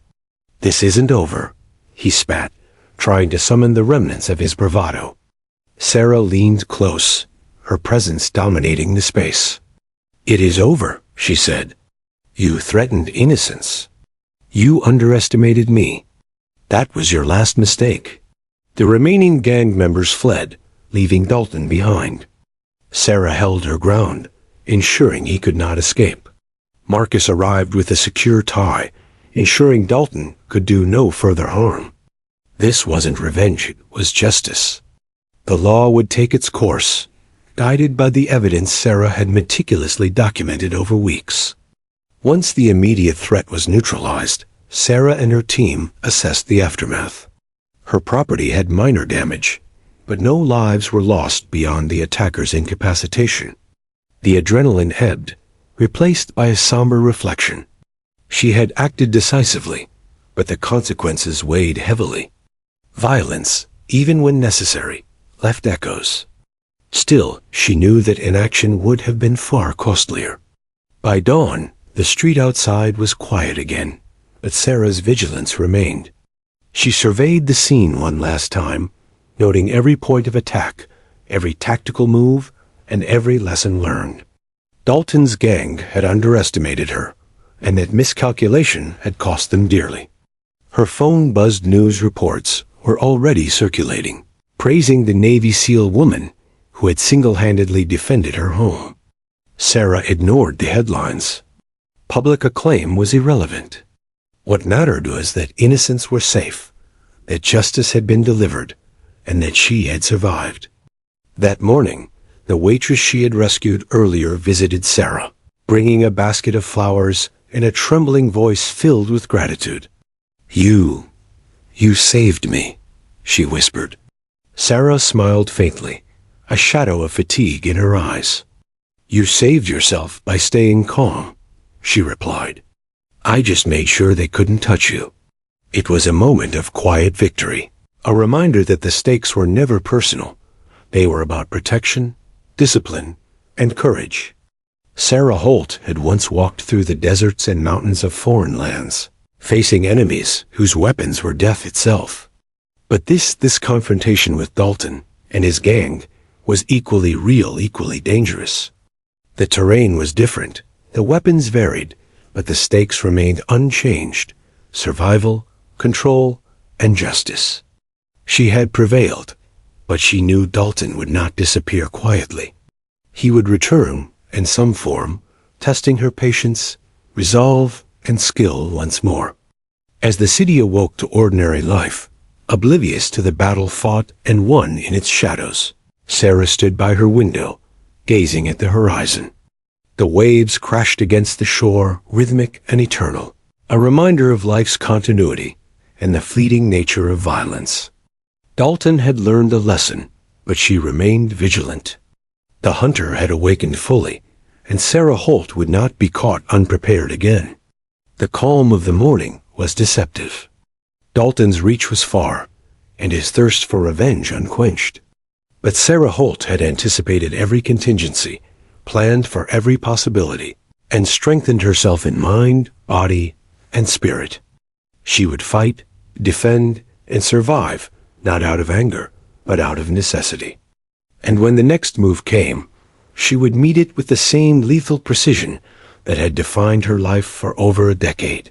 "This isn't over," he spat, trying to summon the remnants of his bravado. Sarah leaned close, her presence dominating the space. "It is over," she said. "You threatened innocence. You underestimated me. That was your last mistake." The remaining gang members fled, leaving Dalton behind. Sarah held her ground, ensuring he could not escape. Marcus arrived with a secure tie, ensuring Dalton could do no further harm. This wasn't revenge, it was justice. The law would take its course, guided by the evidence Sarah had meticulously documented over weeks. Once the immediate threat was neutralized, Sarah and her team assessed the aftermath. Her property had minor damage, but no lives were lost beyond the attacker's incapacitation. The adrenaline ebbed, replaced by a somber reflection. She had acted decisively, but the consequences weighed heavily. Violence, even when necessary, left echoes. Still, she knew that inaction would have been far costlier. By dawn, the street outside was quiet again, but Sarah's vigilance remained. She surveyed the scene one last time, noting every point of attack, every tactical move, and every lesson learned. Dalton's gang had underestimated her, and that miscalculation had cost them dearly. Her phone buzzed news reports were already circulating, praising the Navy SEAL woman who had single-handedly defended her home. Sarah ignored the headlines. Public acclaim was irrelevant. What mattered was that innocents were safe, that justice had been delivered, and that she had survived. That morning, the waitress she had rescued earlier visited Sarah, bringing a basket of flowers and a trembling voice filled with gratitude. You saved me," she whispered. Sarah smiled faintly, a shadow of fatigue in her eyes. "You saved yourself by staying calm," she replied. "I just made sure they couldn't touch you." It was a moment of quiet victory, a reminder that the stakes were never personal. They were about protection, discipline, and courage. Sarah Holt had once walked through the deserts and mountains of foreign lands, facing enemies whose weapons were death itself. But this confrontation with Dalton and his gang was equally real, equally dangerous. The terrain was different, the weapons varied, but the stakes remained unchanged: survival, control, and justice. She had prevailed, but she knew Dalton would not disappear quietly. He would return in some form, testing her patience, resolve, and skill once more. As the city awoke to ordinary life, oblivious to the battle fought and won in its shadows, Sarah stood by her window, gazing at the horizon. The waves crashed against the shore, rhythmic and eternal, a reminder of life's continuity and the fleeting nature of violence. Dalton had learned a lesson, but she remained vigilant. The hunter had awakened fully, and Sarah Holt would not be caught unprepared again. The calm of the morning was deceptive. Dalton's reach was far, and his thirst for revenge unquenched. But Sarah Holt had anticipated every contingency, planned for every possibility, and strengthened herself in mind, body, and spirit. She would fight, defend, and survive, not out of anger, but out of necessity. And when the next move came, she would meet it with the same lethal precision that had defined her life for over a decade.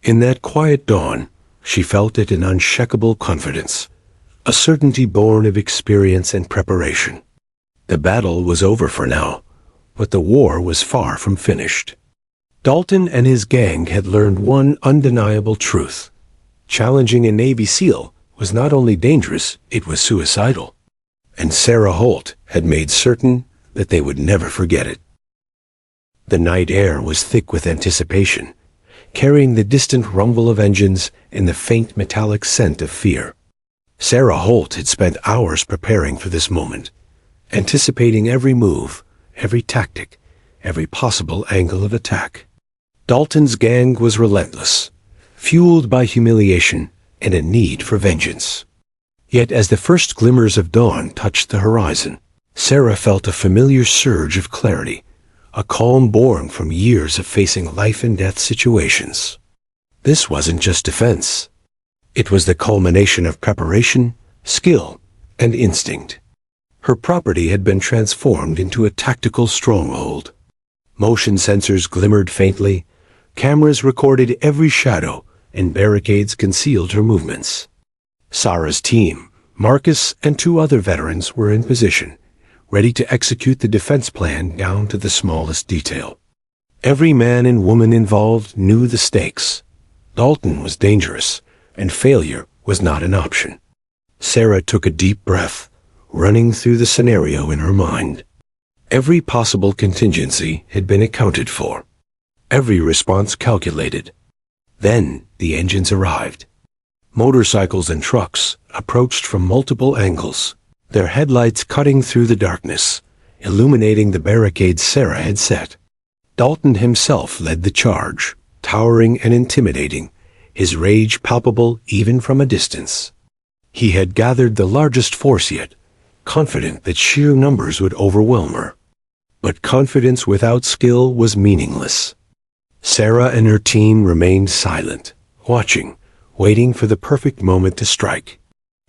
In that quiet dawn, she felt it an unshakable confidence, a certainty born of experience and preparation. The battle was over for now, but the war was far from finished. Dalton and his gang had learned one undeniable truth. Challenging a Navy SEAL was not only dangerous, it was suicidal. And Sarah Holt had made certain that they would never forget it. The night air was thick with anticipation, carrying the distant rumble of engines and the faint metallic scent of fear. Sarah Holt had spent hours preparing for this moment, anticipating every move, every tactic, every possible angle of attack. Dalton's gang was relentless, fueled by humiliation and a need for vengeance. Yet as the first glimmers of dawn touched the horizon, Sarah felt a familiar surge of clarity, a calm born from years of facing life-and-death situations. This wasn't just defense. It was the culmination of preparation, skill, and instinct. Her property had been transformed into a tactical stronghold. Motion sensors glimmered faintly, cameras recorded every shadow, and barricades concealed her movements. Sarah's team, Marcus and 2 other veterans, were in position, ready to execute the defense plan down to the smallest detail. Every man and woman involved knew the stakes. Dalton was dangerous, and failure was not an option. Sarah took a deep breath, running through the scenario in her mind. Every possible contingency had been accounted for. Every response calculated. Then the engines arrived. Motorcycles and trucks approached from multiple angles, their headlights cutting through the darkness, illuminating the barricades Sarah had set. Dalton himself led the charge, towering and intimidating, his rage palpable even from a distance. He had gathered the largest force yet, confident that sheer numbers would overwhelm her. But confidence without skill was meaningless. Sarah and her team remained silent, watching, waiting for the perfect moment to strike.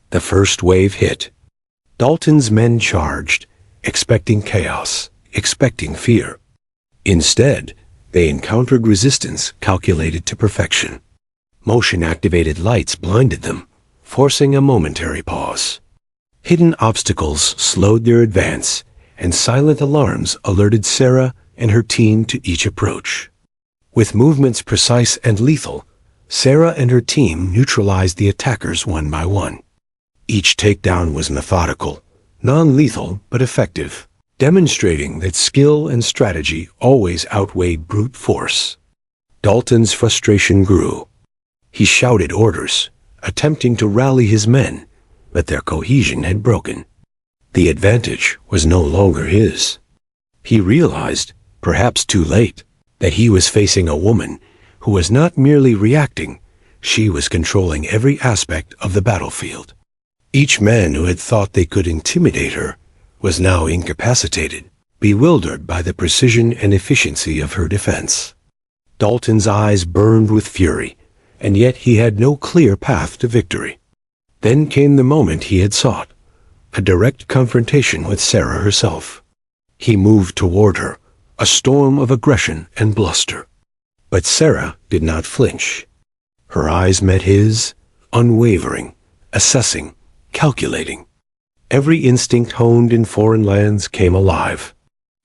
The first wave hit. Dalton's men charged, expecting chaos, expecting fear. Instead, they encountered resistance calculated to perfection. Motion-activated lights blinded them, forcing a momentary pause. Hidden obstacles slowed their advance, and silent alarms alerted Sarah and her team to each approach. With movements precise and lethal, Sarah and her team neutralized the attackers one by one. Each takedown was methodical, non-lethal but effective, demonstrating that skill and strategy always outweighed brute force. Dalton's frustration grew. He shouted orders, attempting to rally his men, but their cohesion had broken. The advantage was no longer his. He realized, perhaps too late, that he was facing a woman who was not merely reacting, she was controlling every aspect of the battlefield. Each man who had thought they could intimidate her was now incapacitated, bewildered by the precision and efficiency of her defense. Dalton's eyes burned with fury, and yet he had no clear path to victory. Then came the moment he had sought, a direct confrontation with Sarah herself. He moved toward her, a storm of aggression and bluster. But Sarah did not flinch. Her eyes met his, unwavering, assessing, calculating. Every instinct honed in foreign lands came alive.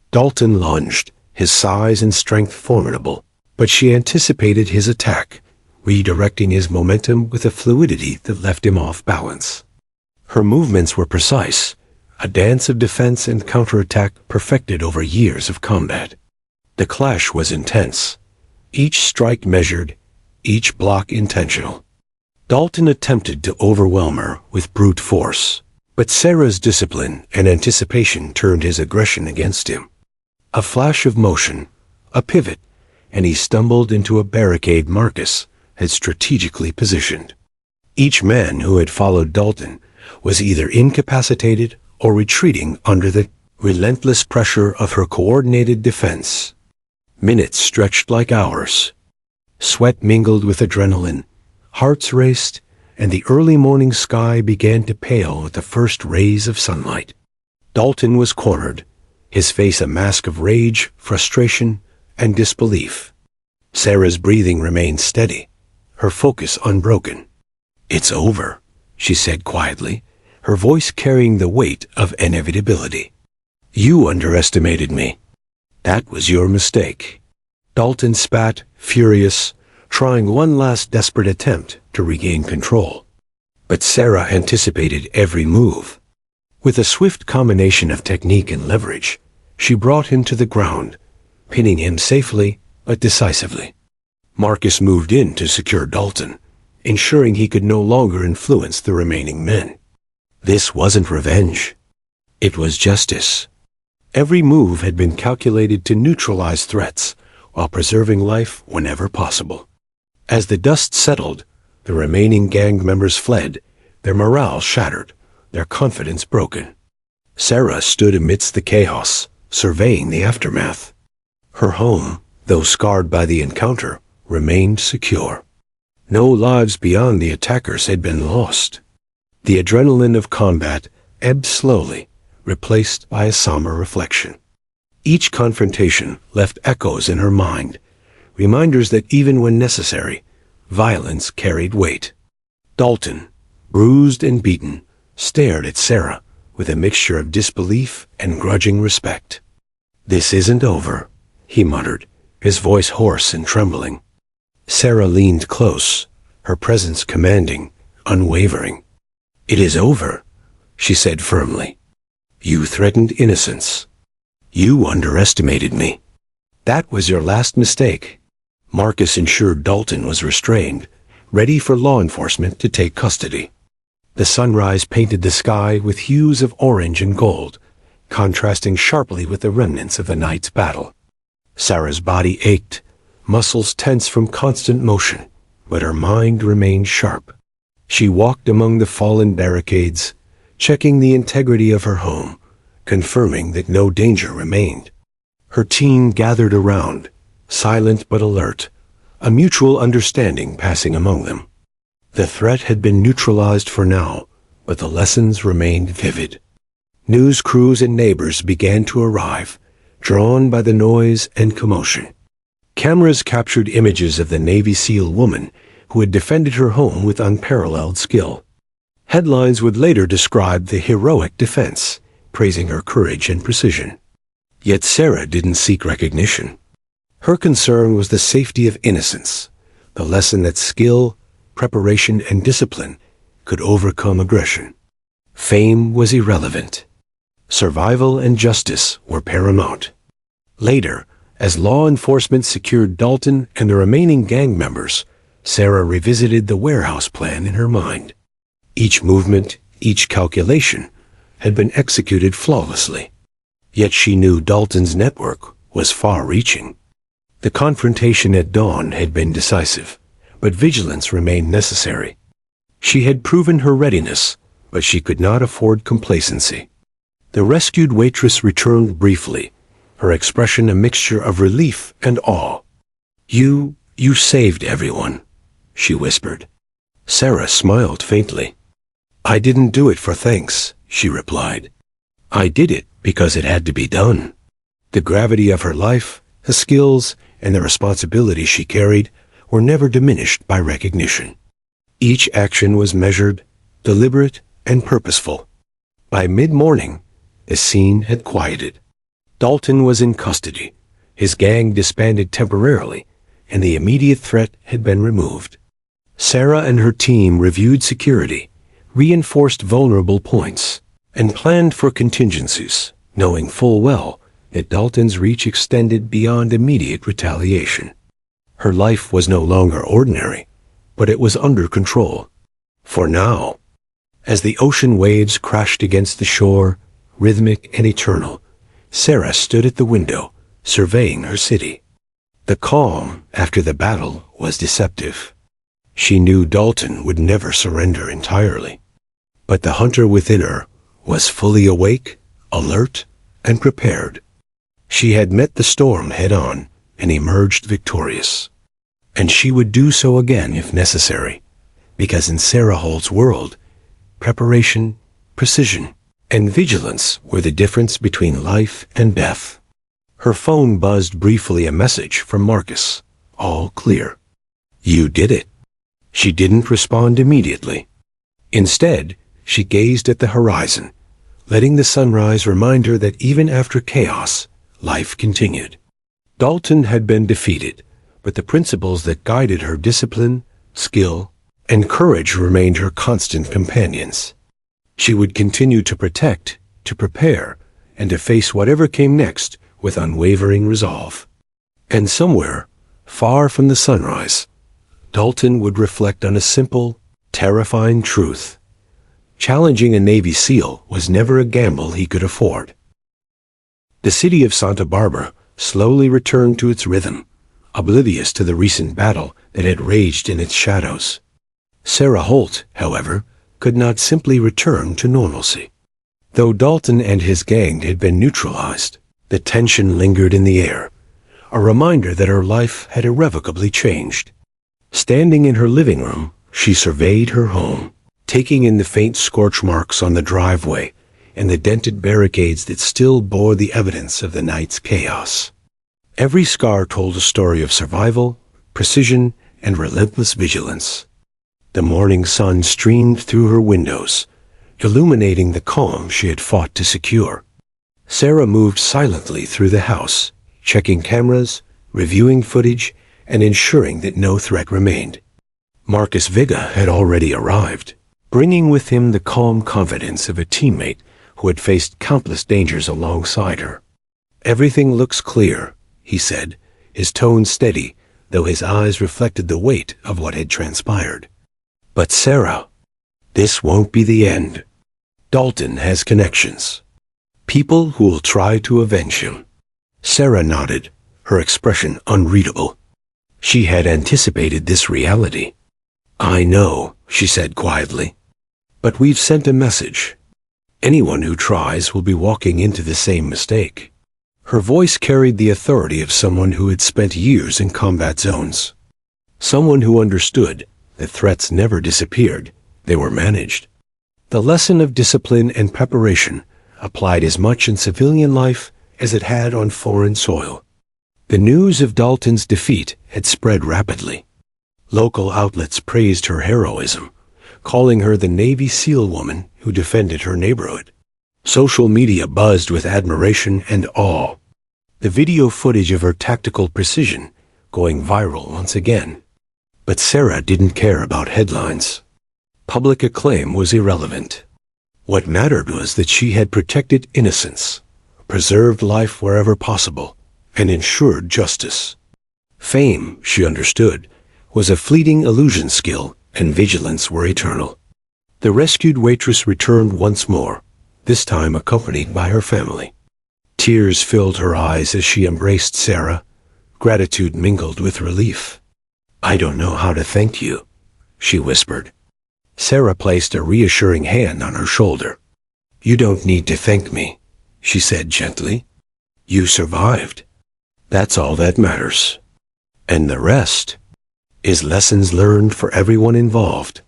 Dalton lunged, his size and strength formidable, but she anticipated his attack, redirecting his momentum with a fluidity that left him off balance. Her movements were precise, a dance of defense and counterattack perfected over years of combat. The clash was intense, each strike measured, each block intentional. Dalton attempted to overwhelm her with brute force, but Sarah's discipline and anticipation turned his aggression against him. A flash of motion, a pivot, and he stumbled into a barricade Marcus had strategically positioned. Each man who had followed Dalton was either incapacitated or retreating under the relentless pressure of her coordinated defense. Minutes stretched like hours. Sweat mingled with adrenaline, hearts raced, and the early morning sky began to pale with the first rays of sunlight. Dalton was cornered, his face a mask of rage, frustration, and disbelief. Sarah's breathing remained steady, her focus unbroken. "It's over," she said quietly, her voice carrying the weight of inevitability. "You underestimated me. That was your mistake." Dalton spat, furious, trying one last desperate attempt to regain control. But Sarah anticipated every move. With a swift combination of technique and leverage, she brought him to the ground, pinning him safely but decisively. Marcus moved in to secure Dalton, ensuring he could no longer influence the remaining men. This wasn't revenge. It was justice. Every move had been calculated to neutralize threats while preserving life whenever possible. As the dust settled, the remaining gang members fled, their morale shattered, their confidence broken. Sarah stood amidst the chaos, surveying the aftermath. Her home, though scarred by the encounter, remained secure. No lives beyond the attackers had been lost. The adrenaline of combat ebbed slowly, replaced by a somber reflection. Each confrontation left echoes in her mind, reminders that even when necessary, violence carried weight. Dalton, bruised and beaten, stared at Sarah with a mixture of disbelief and grudging respect. "This isn't over," he muttered, his voice hoarse and trembling. Sarah leaned close, her presence commanding, unwavering. "It is over," she said firmly. "You threatened innocence. You underestimated me. That was your last mistake." Marcus ensured Dalton was restrained, ready for law enforcement to take custody. The sunrise painted the sky with hues of orange and gold, contrasting sharply with the remnants of the night's battle. Sarah's body ached, muscles tense from constant motion, but her mind remained sharp. She walked among the fallen barricades, checking the integrity of her home, confirming that no danger remained. Her team gathered around, silent but alert, a mutual understanding passing among them. The threat had been neutralized for now, but the lessons remained vivid. News crews and neighbors began to arrive, drawn by the noise and commotion. Cameras captured images of the Navy SEAL woman who had defended her home with unparalleled skill. Headlines would later describe the heroic defense, praising her courage and precision. Yet Sarah didn't seek recognition. Her concern was the safety of innocence, the lesson that skill, preparation, and discipline could overcome aggression. Fame was irrelevant. Survival and justice were paramount. Later, as law enforcement secured Dalton and the remaining gang members, Sarah revisited the warehouse plan in her mind. Each movement, each calculation, had been executed flawlessly. Yet she knew Dalton's network was far-reaching. The confrontation at dawn had been decisive, but vigilance remained necessary. She had proven her readiness, but she could not afford complacency. The rescued waitress returned briefly, her expression a mixture of relief and awe. You saved everyone," she whispered. Sarah smiled faintly. "I didn't do it for thanks," she replied. "I did it because it had to be done." The gravity of her life, the skills, and the responsibility she carried were never diminished by recognition. Each action was measured, deliberate, and purposeful. By mid-morning, the scene had quieted. Dalton was in custody, his gang disbanded temporarily, and the immediate threat had been removed. Sarah and her team reviewed security, reinforced vulnerable points, and planned for contingencies, knowing full well that Dalton's reach extended beyond immediate retaliation. Her life was no longer ordinary, but it was under control. For now, as the ocean waves crashed against the shore, rhythmic and eternal, Sarah stood at the window, surveying her city. The calm after the battle was deceptive. She knew Dalton would never surrender entirely. But the hunter within her was fully awake, alert, and prepared. She had met the storm head-on and emerged victorious. And she would do so again if necessary, because in Sarah Holt's world, preparation, precision, and vigilance were the difference between life and death. Her phone buzzed briefly, a message from Marcus. All clear. "You did it." She didn't respond immediately. Instead, she gazed at the horizon, letting the sunrise remind her that even after chaos, life continued. Dalton had been defeated, but the principles that guided her discipline, skill, and courage remained her constant companions. She would continue to protect, to prepare, and to face whatever came next with unwavering resolve. And somewhere, far from the sunrise, Dalton would reflect on a simple, terrifying truth. Challenging a Navy SEAL was never a gamble he could afford. The city of Santa Barbara slowly returned to its rhythm, oblivious to the recent battle that had raged in its shadows. Sarah Holt, however, could not simply return to normalcy. Though Dalton and his gang had been neutralized, the tension lingered in the air, a reminder that her life had irrevocably changed. Standing in her living room, she surveyed her home, taking in the faint scorch marks on the driveway and the dented barricades that still bore the evidence of the night's chaos. Every scar told a story of survival, precision, and relentless vigilance. The morning sun streamed through her windows, illuminating the calm she had fought to secure. Sarah moved silently through the house, checking cameras, reviewing footage, and ensuring that no threat remained. Marcus Vega had already arrived, bringing with him the calm confidence of a teammate who had faced countless dangers alongside her. "Everything looks clear," he said, his tone steady, though his eyes reflected the weight of what had transpired. "But Sarah, this won't be the end. Dalton has connections. People who will try to avenge him." Sarah nodded, her expression unreadable. She had anticipated this reality. "I know," she said quietly. "But we've sent a message. Anyone who tries will be walking into the same mistake." Her voice carried the authority of someone who had spent years in combat zones. Someone who understood that threats never disappeared, they were managed. The lesson of discipline and preparation applied as much in civilian life as it had on foreign soil. The news of Dalton's defeat had spread rapidly. Local outlets praised her heroism, calling her the Navy SEAL woman who defended her neighborhood. Social media buzzed with admiration and awe, the video footage of her tactical precision going viral once again. But Sarah didn't care about headlines. Public acclaim was irrelevant. What mattered was that she had protected innocence, preserved life wherever possible, and ensured justice. Fame, she understood, was a fleeting illusion skill, and vigilance were eternal. The rescued waitress returned once more, this time accompanied by her family. Tears filled her eyes as she embraced Sarah, gratitude mingled with relief. "I don't know how to thank you," she whispered. Sarah placed a reassuring hand on her shoulder. "You don't need to thank me," she said gently. "You survived. That's all that matters. And the rest is lessons learned for everyone involved."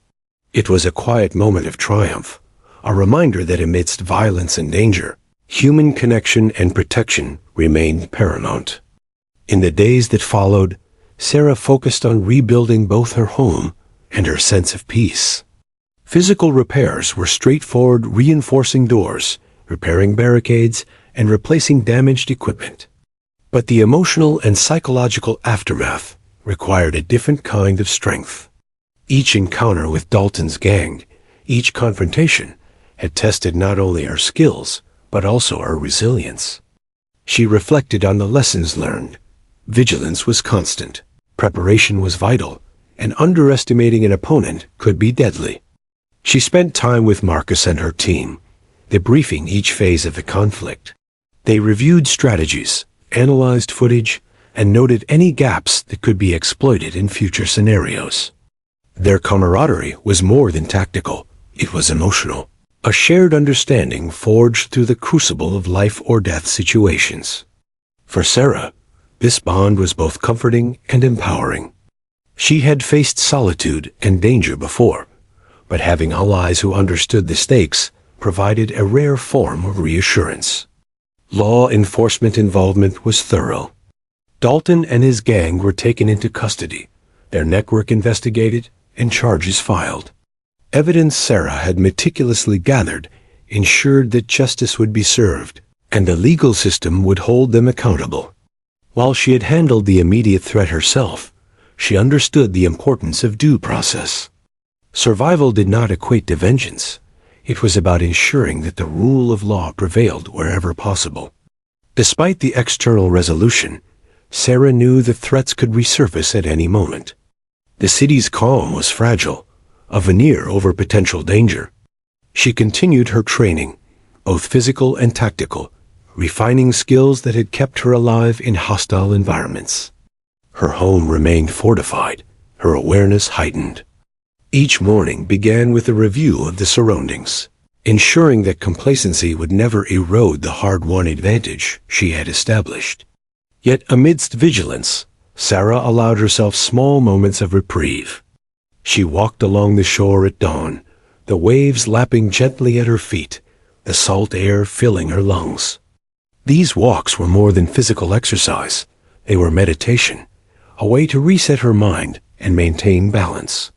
It was a quiet moment of triumph, a reminder that amidst violence and danger, human connection and protection remained paramount. In the days that followed, Sarah focused on rebuilding both her home and her sense of peace. Physical repairs were straightforward, reinforcing doors, repairing barricades, and replacing damaged equipment. But the emotional and psychological aftermath required a different kind of strength. Each encounter with Dalton's gang, each confrontation, had tested not only our skills, but also our resilience. She reflected on the lessons learned. Vigilance was constant, preparation was vital, and underestimating an opponent could be deadly. She spent time with Marcus and her team, debriefing each phase of the conflict. They reviewed strategies, analyzed footage, and noted any gaps that could be exploited in future scenarios. Their camaraderie was more than tactical, it was emotional, a shared understanding forged through the crucible of life-or-death situations. For Sarah, this bond was both comforting and empowering. She had faced solitude and danger before, but having allies who understood the stakes provided a rare form of reassurance. Law enforcement involvement was thorough. Dalton and his gang were taken into custody, their network investigated, and charges filed. Evidence Sarah had meticulously gathered ensured that justice would be served, and the legal system would hold them accountable. While she had handled the immediate threat herself, she understood the importance of due process. Survival did not equate to vengeance. It was about ensuring that the rule of law prevailed wherever possible. Despite the external resolution, Sarah knew that threats could resurface at any moment. The city's calm was fragile, a veneer over potential danger. She continued her training, both physical and tactical, refining skills that had kept her alive in hostile environments. Her home remained fortified, her awareness heightened. Each morning began with a review of the surroundings, ensuring that complacency would never erode the hard-won advantage she had established. Yet amidst vigilance, Sarah allowed herself small moments of reprieve. She walked along the shore at dawn, the waves lapping gently at her feet, the salt air filling her lungs. These walks were more than physical exercise. They were meditation, a way to reset her mind and maintain balance.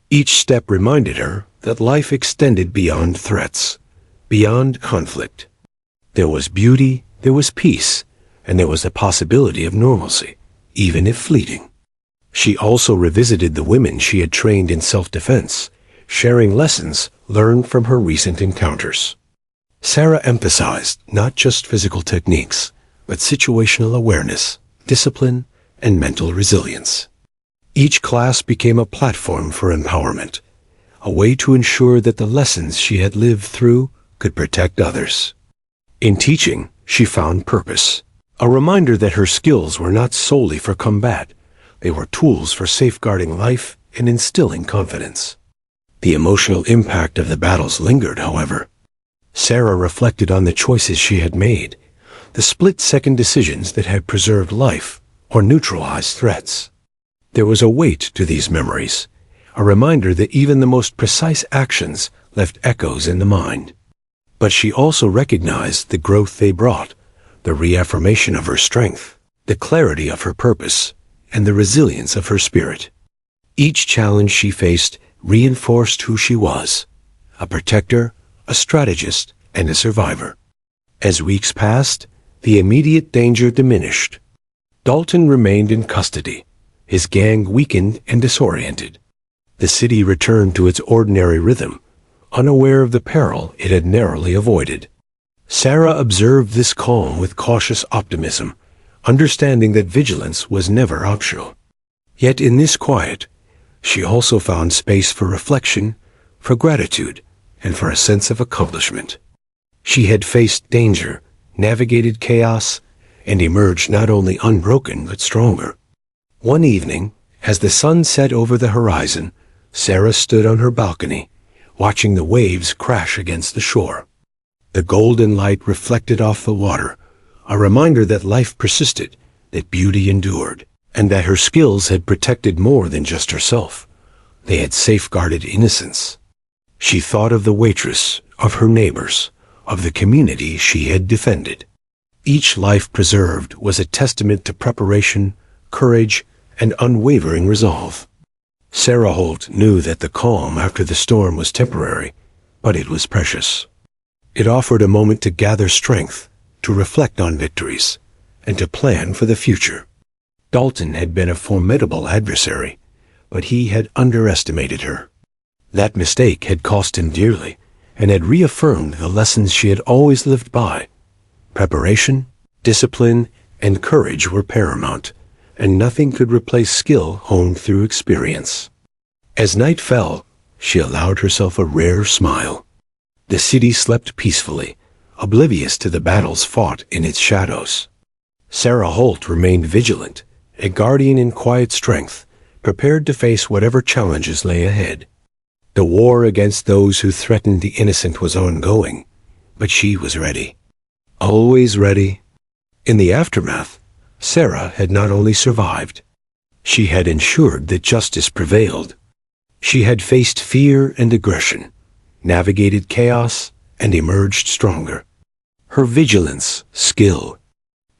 Each step reminded her that life extended beyond threats, beyond conflict. There was beauty, there was peace, and there was the possibility of normalcy, even if fleeting. She also revisited the women she had trained in self-defense, sharing lessons learned from her recent encounters. Sarah emphasized not just physical techniques, but situational awareness, discipline, and mental resilience. Each class became a platform for empowerment, a way to ensure that the lessons she had lived through could protect others. In teaching, she found purpose, a reminder that her skills were not solely for combat. They were tools for safeguarding life and instilling confidence. The emotional impact of the battles lingered, however. Sarah reflected on the choices she had made, the split-second decisions that had preserved life or neutralized threats. There was a weight to these memories, a reminder that even the most precise actions left echoes in the mind. But she also recognized the growth they brought, the reaffirmation of her strength, the clarity of her purpose, and the resilience of her spirit. Each challenge she faced reinforced who she was, a protector, a strategist, and a survivor. As weeks passed, the immediate danger diminished. Dalton remained in custody, his gang weakened and disoriented. The city returned to its ordinary rhythm, unaware of the peril it had narrowly avoided. Sarah observed this calm with cautious optimism, understanding that vigilance was never optional. Yet in this quiet, she also found space for reflection, for gratitude, and for a sense of accomplishment. She had faced danger, navigated chaos, and emerged not only unbroken but stronger. One evening, as the sun set over the horizon, Sarah stood on her balcony, watching the waves crash against the shore. The golden light reflected off the water, a reminder that life persisted, that beauty endured, and that her skills had protected more than just herself. They had safeguarded innocence. She thought of the waitress, of her neighbors, of the community she had defended. Each life preserved was a testament to preparation, courage, and unwavering resolve. Sarah Holt knew that the calm after the storm was temporary, but it was precious. It offered a moment to gather strength, to reflect on victories, and to plan for the future. Dalton had been a formidable adversary, but he had underestimated her. That mistake had cost him dearly, and had reaffirmed the lessons she had always lived by. Preparation, discipline, and courage were paramount, and nothing could replace skill honed through experience. As night fell, she allowed herself a rare smile. The city slept peacefully, oblivious to the battles fought in its shadows. Sarah Holt remained vigilant, a guardian in quiet strength, prepared to face whatever challenges lay ahead. The war against those who threatened the innocent was ongoing, but she was ready. Always ready. In the aftermath, Sarah had not only survived, she had ensured that justice prevailed. She had faced fear and aggression, navigated chaos, and emerged stronger. Her vigilance, skill,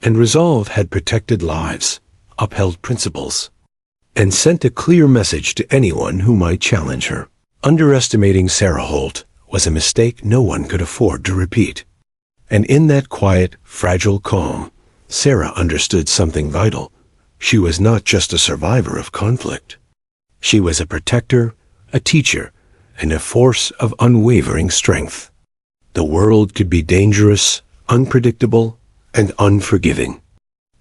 and resolve had protected lives, upheld principles, and sent a clear message to anyone who might challenge her. Underestimating Sarah Holt was a mistake no one could afford to repeat. And in that quiet, fragile calm, Sarah understood something vital. She was not just a survivor of conflict. She was a protector, a teacher, and a force of unwavering strength. The world could be dangerous, unpredictable, and unforgiving.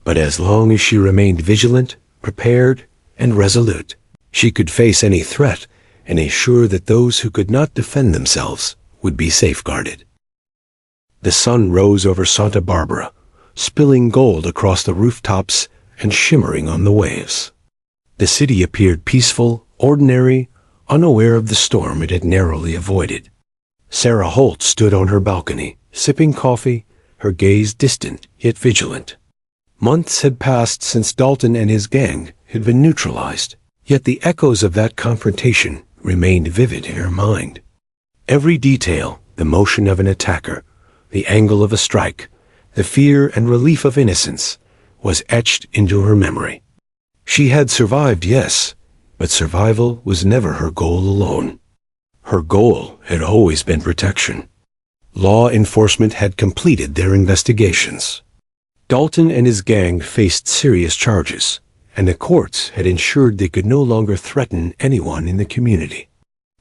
But as long as she remained vigilant, prepared, and resolute, she could face any threat and ensure that those who could not defend themselves would be safeguarded. The sun rose over Santa Barbara, spilling gold across the rooftops and shimmering on the waves. The city appeared peaceful, ordinary, unaware of the storm it had narrowly avoided. Sarah Holt stood on her balcony, sipping coffee, her gaze distant yet vigilant. Months had passed since Dalton and his gang had been neutralized, yet the echoes of that confrontation remained vivid in her mind. Every detail, the motion of an attacker, the angle of a strike, the fear and relief of innocence, was etched into her memory. She had survived, yes, but survival was never her goal alone. Her goal had always been protection. Law enforcement had completed their investigations. Dalton and his gang faced serious charges, and the courts had ensured they could no longer threaten anyone in the community.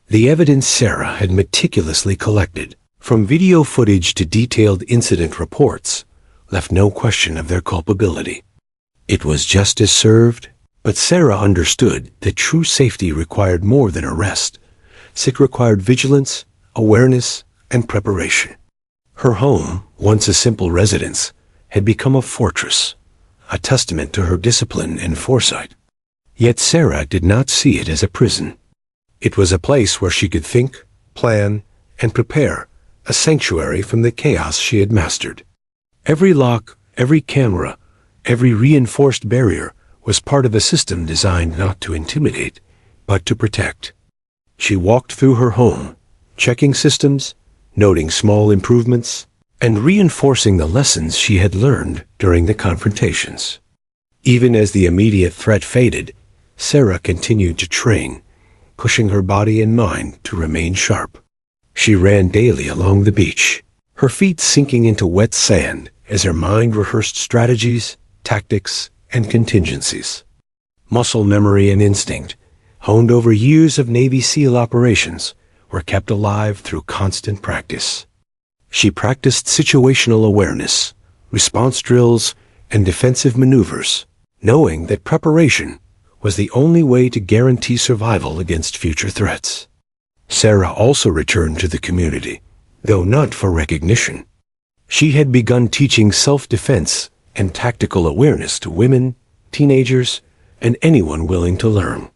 The evidence Sarah had meticulously collected, from video footage to detailed incident reports, left no question of their culpability. It was justice served, but Sarah understood that true safety required more than arrest. It required vigilance, awareness, and preparation. Her home, once a simple residence, had become a fortress, a testament to her discipline and foresight. Yet Sarah did not see it as a prison. It was a place where she could think, plan, and prepare, a sanctuary from the chaos she had mastered. Every lock, every camera, every reinforced barrier was part of a system designed not to intimidate, but to protect. She walked through her home, checking systems, noting small improvements, and reinforcing the lessons she had learned during the confrontations. Even as the immediate threat faded, Sarah continued to train, pushing her body and mind to remain sharp. She ran daily along the beach, her feet sinking into wet sand as her mind rehearsed strategies, tactics, and contingencies. Muscle memory and instinct, honed over years of Navy SEAL operations, were kept alive through constant practice. She practiced situational awareness, response drills, and defensive maneuvers, knowing that preparation was the only way to guarantee survival against future threats. Sarah also returned to the community, though not for recognition. She had begun teaching self-defense and tactical awareness to women, teenagers, and anyone willing to learn.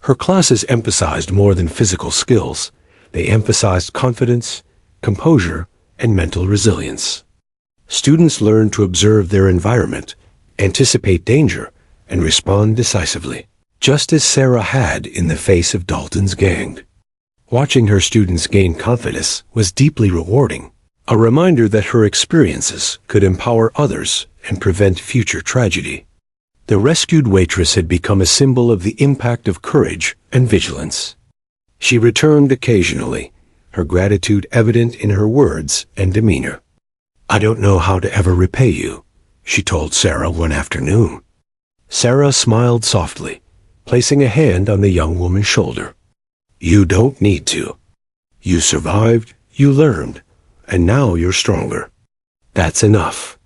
Her classes emphasized more than physical skills. They emphasized confidence, composure, and mental resilience. Students learned to observe their environment, anticipate danger, and respond decisively, just as Sarah had in the face of Dalton's gang. Watching her students gain confidence was deeply rewarding, a reminder that her experiences could empower others and prevent future tragedy. The rescued waitress had become a symbol of the impact of courage and vigilance. She returned occasionally, her gratitude evident in her words and demeanor. "I don't know how to ever repay you," she told Sarah one afternoon. Sarah smiled softly, placing a hand on the young woman's shoulder. "You don't need to. You survived, you learned, and now you're stronger. That's enough."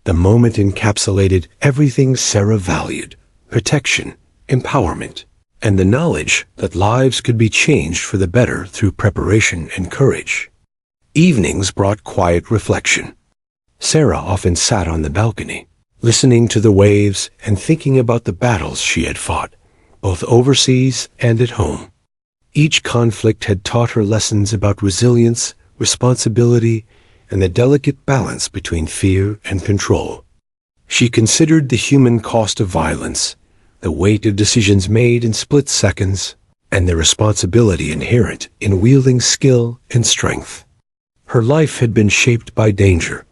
The moment encapsulated everything Sarah valued: protection, empowerment, and the knowledge that lives could be changed for the better through preparation and courage. Evenings brought quiet reflection. Sarah often sat on the balcony, listening to the waves and thinking about the battles she had fought, both overseas and at home. Each conflict had taught her lessons about resilience, responsibility, and the delicate balance between fear and control. She considered the human cost of violence, the weight of decisions made in split seconds, and the responsibility inherent in wielding skill and strength. Her life had been shaped by danger,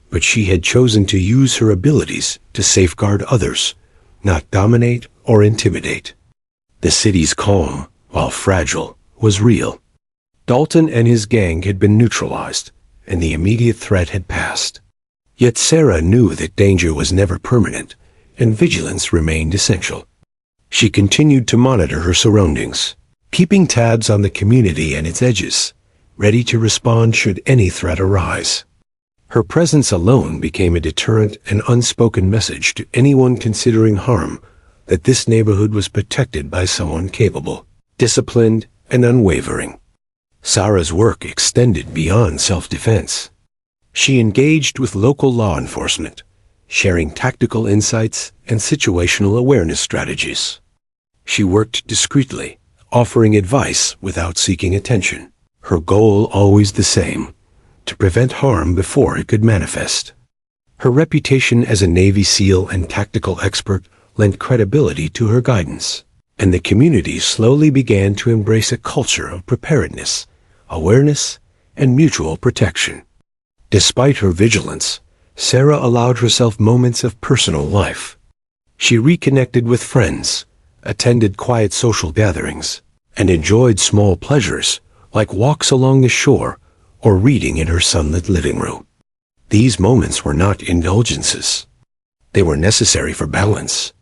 but she had chosen to use her abilities to safeguard others, not dominate or intimidate. The city's calm, while fragile, was real. Dalton and his gang had been neutralized, and the immediate threat had passed. Yet Sarah knew that danger was never permanent, and vigilance remained essential. She continued to monitor her surroundings, keeping tabs on the community and its edges, ready to respond should any threat arise. Her presence alone became a deterrent and unspoken message to anyone considering harm that this neighborhood was protected by someone capable, disciplined, and unwavering. Sarah's work extended beyond self-defense. She engaged with local law enforcement, sharing tactical insights and situational awareness strategies. She worked discreetly, offering advice without seeking attention. Her goal always the same: to prevent harm before it could manifest. Her reputation as a Navy SEAL and tactical expert lent credibility to her guidance, and the community slowly began to embrace a culture of preparedness, awareness, and mutual protection. Despite her vigilance, Sarah allowed herself moments of personal life. She reconnected with friends, attended quiet social gatherings, and enjoyed small pleasures like walks along the shore or reading in her sunlit living room. These moments were not indulgences. They were necessary for balance.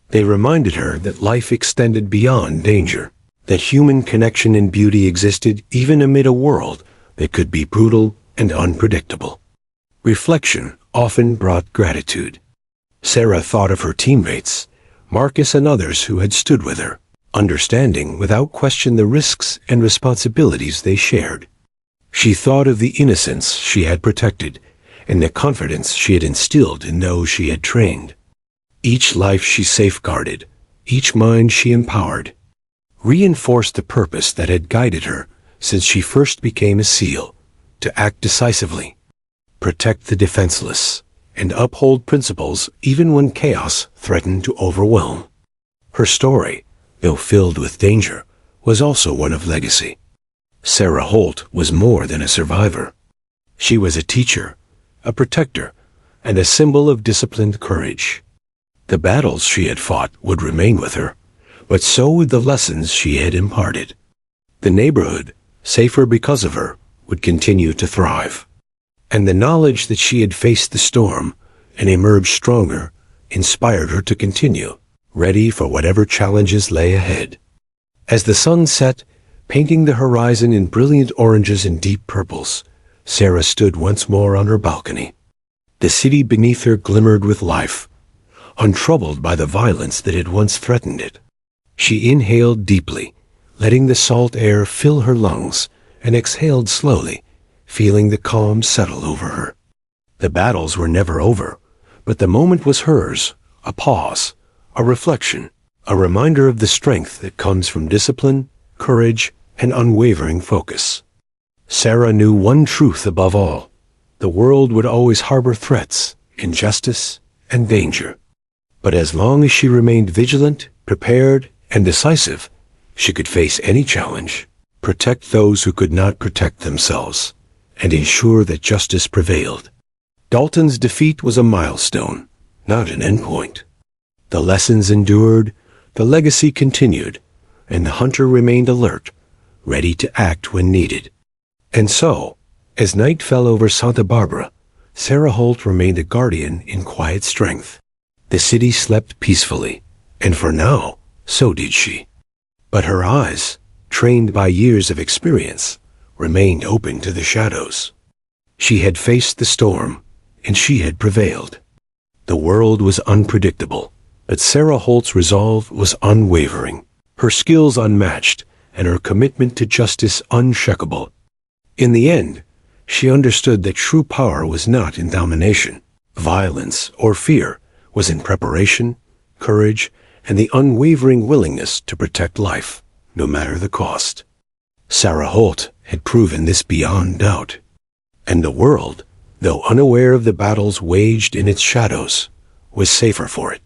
They reminded her that life extended beyond danger, that human connection and beauty existed even amid a world that could be brutal and unpredictable. Reflection often brought gratitude. Sarah thought of her teammates, Marcus and others who had stood with her, understanding without question the risks and responsibilities they shared. She thought of the innocence she had protected and the confidence she had instilled in those she had trained. Each life she safeguarded, each mind she empowered, reinforced the purpose that had guided her since she first became a SEAL: to act decisively, protect the defenseless, and uphold principles even when chaos threatened to overwhelm. Her story, though filled with danger, was also one of legacy. Sarah Holt was more than a survivor. She was a teacher, a protector, and a symbol of disciplined courage. The battles she had fought would remain with her, but so would the lessons she had imparted. The neighborhood, safer because of her, would continue to thrive. And the knowledge that she had faced the storm and emerged stronger inspired her to continue, ready for whatever challenges lay ahead. As the sun set, painting the horizon in brilliant oranges and deep purples, Sarah stood once more on her balcony. The city beneath her glimmered with life, untroubled by the violence that had once threatened it. She inhaled deeply, letting the salt air fill her lungs, and exhaled slowly, feeling the calm settle over her. The battles were never over, but the moment was hers, a pause, a reflection, a reminder of the strength that comes from discipline, courage, and unwavering focus. Sarah knew one truth above all: the world would always harbor threats, injustice, and danger. But as long as she remained vigilant, prepared, and decisive, she could face any challenge, protect those who could not protect themselves, and ensure that justice prevailed. Dalton's defeat was a milestone, not an endpoint. The lessons endured, the legacy continued, and the hunter remained alert, ready to act when needed. And so, as night fell over Santa Barbara, Sarah Holt remained a guardian in quiet strength. The city slept peacefully, and for now, so did she. But her eyes, trained by years of experience, remained open to the shadows. She had faced the storm, and she had prevailed. The world was unpredictable, but Sarah Holt's resolve was unwavering, her skills unmatched, and her commitment to justice unshakable. In the end, she understood that true power was not in domination, violence, or fear, was in preparation, courage, and the unwavering willingness to protect life, no matter the cost. Sarah Holt had proven this beyond doubt, and the world, though unaware of the battles waged in its shadows, was safer for it.